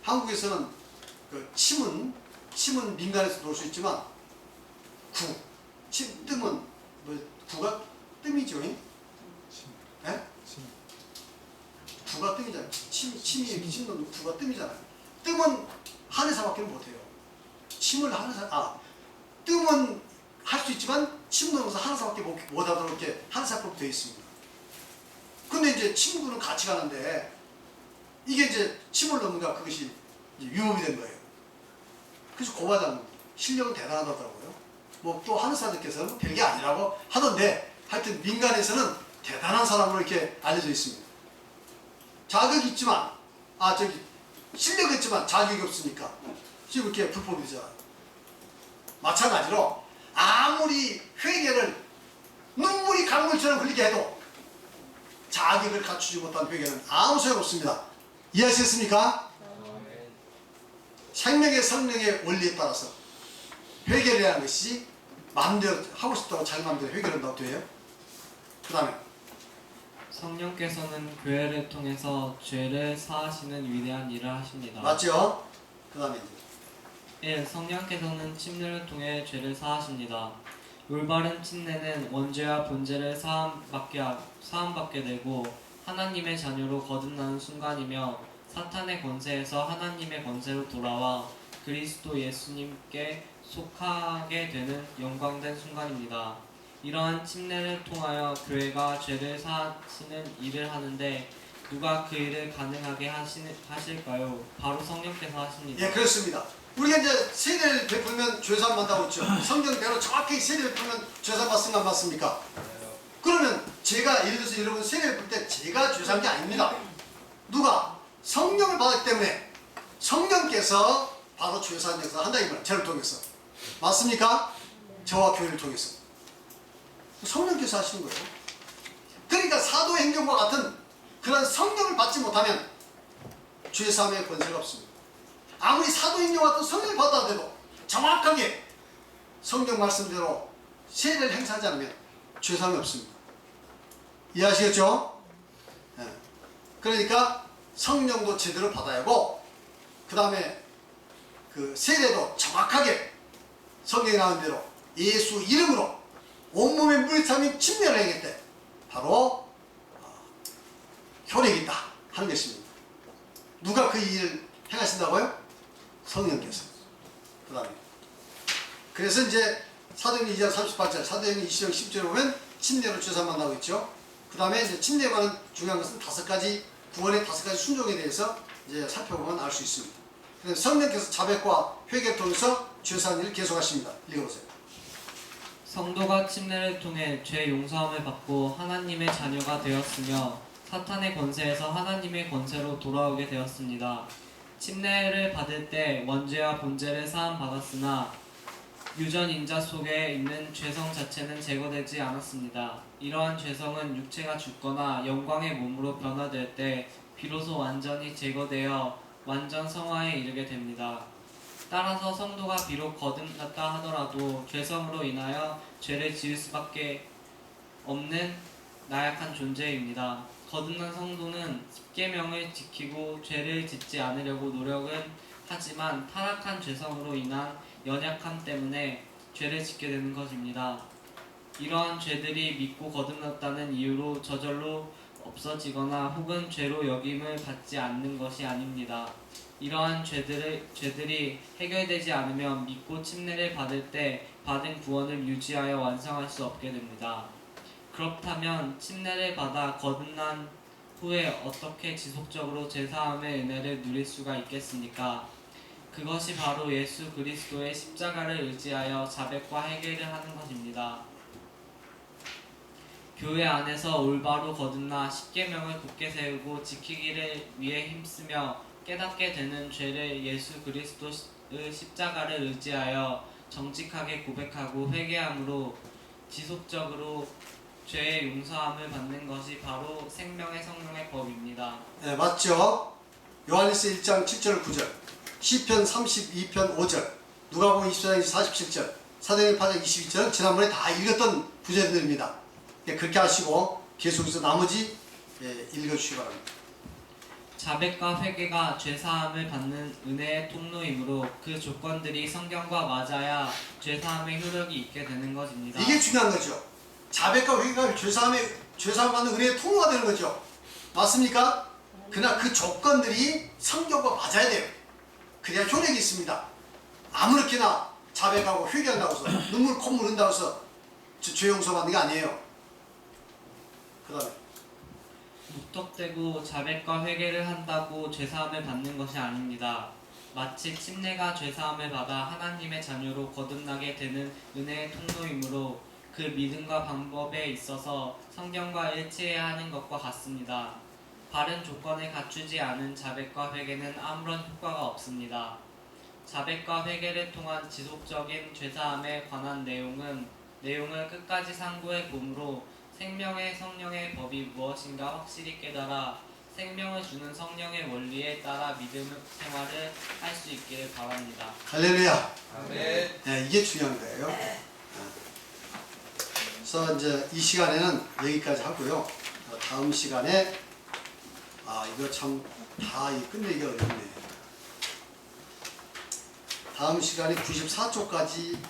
한국에서는 그 침은 민간에서 놓을 수 있지만 뜸은 뭐 구가 뜸이죠. 예? 구가 뜸이잖아요. 침 넣는 구가 뜸이잖아요. 뜸은 하늘사밖에 못해요. 뜸은 할 수 있지만 침 넣으면서 하늘사밖에 못하도록 이렇게 하늘사법으로 되어 있습니다. 근데 이제 침구는 같이 가는데 이게 이제 침을 넣는가 그것이 이제 위법이 된 거예요. 그래서 고발장 실력은 대단하더라고요. 뭐 또 하늘사들께서는 별게 아니라고 하던데 하여튼 민간에서는 대단한 사람으로 이렇게 알려져 있습니다. 자격이 있지만 실력이 있지만 자격이 없으니까 지금 이렇게 불법이 되잖아요. 마찬가지로 아무리 회개를 눈물이 강물처럼 흘리게 해도 자격을 갖추지 못한 회개는 아무 소용없습니다. 이해하셨습니까? 생명의 성령의 원리에 따라서 회개를 하는 것이 마음대로 하고 싶다고 자기 마음대로 회개를 한다고 돼요. 그 다음에 성령께서는 교회를 통해서 죄를 사하시는 위대한 일을 하십니다. 맞죠? 그 다음에 예, 성령께서는 침례를 통해 죄를 사하십니다. 올바른 침례는 원죄와 본죄를 사함받게 되고 하나님의 자녀로 거듭나는 순간이며 사탄의 권세에서 하나님의 권세로 돌아와 그리스도 예수님께 속하게 되는 영광된 순간입니다. 이러한 침례를 통하여 교회가 죄를 사하시는 일을 하는데 누가 그 일을 가능하게 하실까요? 바로 성령께서 하십니다. 예, 그렇습니다. 우리가 이제 세례를 베풀면 죄사함 받다고 했죠. 성경대로 정확히 세례를 베풀면 죄사함 받습니까? 안 받습니까? 그러면 제가 예를 들어서 여러분 세례를 베풀 때 제가 죄사한 게 아닙니다. 누가? 성령을 받았기 때문에 성령께서 바로 죄사한 역사를 한다 이 말이에요. 저를 통해서. 맞습니까? 저와 교회를 통해서. 성령께서 하시는 거예요. 그러니까 사도행전과 같은 그런 성령을 받지 못하면 죄사함의 권세가 없습니다. 아무리 사도행전 같은 성령을 받아도 정확하게 성경 말씀대로 세례를 행사하지 않으면 죄사함이 없습니다. 이해하시겠죠? 예. 그러니까 성령도 제대로 받아야 하고, 그 다음에 그 세례도 정확하게 성경에 나온 대로 예수 이름으로 온몸에 물이 차면 침례를 하겠대. 바로 효력이 있다 하는 것입니다. 누가 그 일을 행하신다고요? 성령께서. 그 다음에 그래서 이제 사도행전 2장 38절, 사도행전 20장 10절에 보면 침례로 죄사함 나오고 있죠. 그 다음에 이제 침례에 관한 중요한 것은 5가지, 구원의 5가지 순종에 대해서 이제 살펴보면 알 수 있습니다. 그래서 성령께서 자백과 회개를 통해서 죄사한 일을 계속하십니다. 읽어보세요. 성도가 침례를 통해 죄 용서함을 받고 하나님의 자녀가 되었으며 사탄의 권세에서 하나님의 권세로 돌아오게 되었습니다. 침례를 받을 때 원죄와 본죄를 사함 받았으나 유전 인자 속에 있는 죄성 자체는 제거되지 않았습니다. 이러한 죄성은 육체가 죽거나 영광의 몸으로 변화될 때 비로소 완전히 제거되어 완전 성화에 이르게 됩니다. 따라서 성도가 비록 거듭났다 하더라도 죄성으로 인하여 죄를 지을 수밖에 없는 나약한 존재입니다. 거듭난 성도는 십계명을 지키고 죄를 짓지 않으려고 노력은 하지만 타락한 죄성으로 인한 연약함 때문에 죄를 짓게 되는 것입니다. 이러한 죄들이 믿고 거듭났다는 이유로 저절로 없어지거나 혹은 죄로 여김을 받지 않는 것이 아닙니다. 이러한 죄들이 해결되지 않으면 믿고 침례를 받을 때 받은 구원을 유지하여 완성할 수 없게 됩니다. 그렇다면 침례를 받아 거듭난 후에 어떻게 지속적으로 제사함의 은혜를 누릴 수가 있겠습니까? 그것이 바로 예수 그리스도의 십자가를 의지하여 자백과 회개를 하는 것입니다. 교회 안에서 올바로 거듭나 십계명을 굳게 세우고 지키기를 위해 힘쓰며 깨닫게 되는 죄를 예수 그리스도의 십자가를 의지하여 정직하게 고백하고 회개함으로 지속적으로 죄의 용서함을 받는 것이 바로 생명의 성령의 법입니다. 네, 맞죠? 요한일서 1장 7절 9절, 시편 32편 5절, 누가복음 24장 47절, 사도행전 8장 22절은 지난번에 다 읽었던 구절들입니다. 그렇게 하시고 계속해서 나머지 읽어주시기 바랍니다. 자백과 회개가 죄사함을 받는 은혜의 통로이므로 그 조건들이 성경과 맞아야 죄사함의 효력이 있게 되는 것입니다. 이게 중요한 거죠. 자백과 회개가 죄사함 받는 은혜의 통로가 되는 거죠. 맞습니까? 그러나 그 조건들이 성경과 맞아야 돼요. 그래야 효력이 있습니다. 아무렇게나 자백하고 회개한다고 해서 눈물 콧물 흘린다고 해서 죄 용서 받는 게 아니에요. 그 다음에 무턱대고 자백과 회개를 한다고 죄사함을 받는 것이 아닙니다. 마치 침례가 죄사함을 받아 하나님의 자녀로 거듭나게 되는 은혜의 통로이므로 그 믿음과 방법에 있어서 성경과 일치해야 하는 것과 같습니다. 바른 조건을 갖추지 않은 자백과 회개는 아무런 효과가 없습니다. 자백과 회개를 통한 지속적인 죄사함에 관한 내용을 끝까지 상고해 보므로 생명의 성령의 법이 무엇인가 확실히 깨달아 생명을 주는 성령의 원리에 따라 믿음 생활을 할 수 있기를 바랍니다. 할렐루야. 아멘. 네, 이게 중요한 거예요. 그래서 이제 이 시간에는 여기까지 하고요. 다음 시간에 이거 참 다 끝내기가 어렵네. 다음 시간에 94쪽까지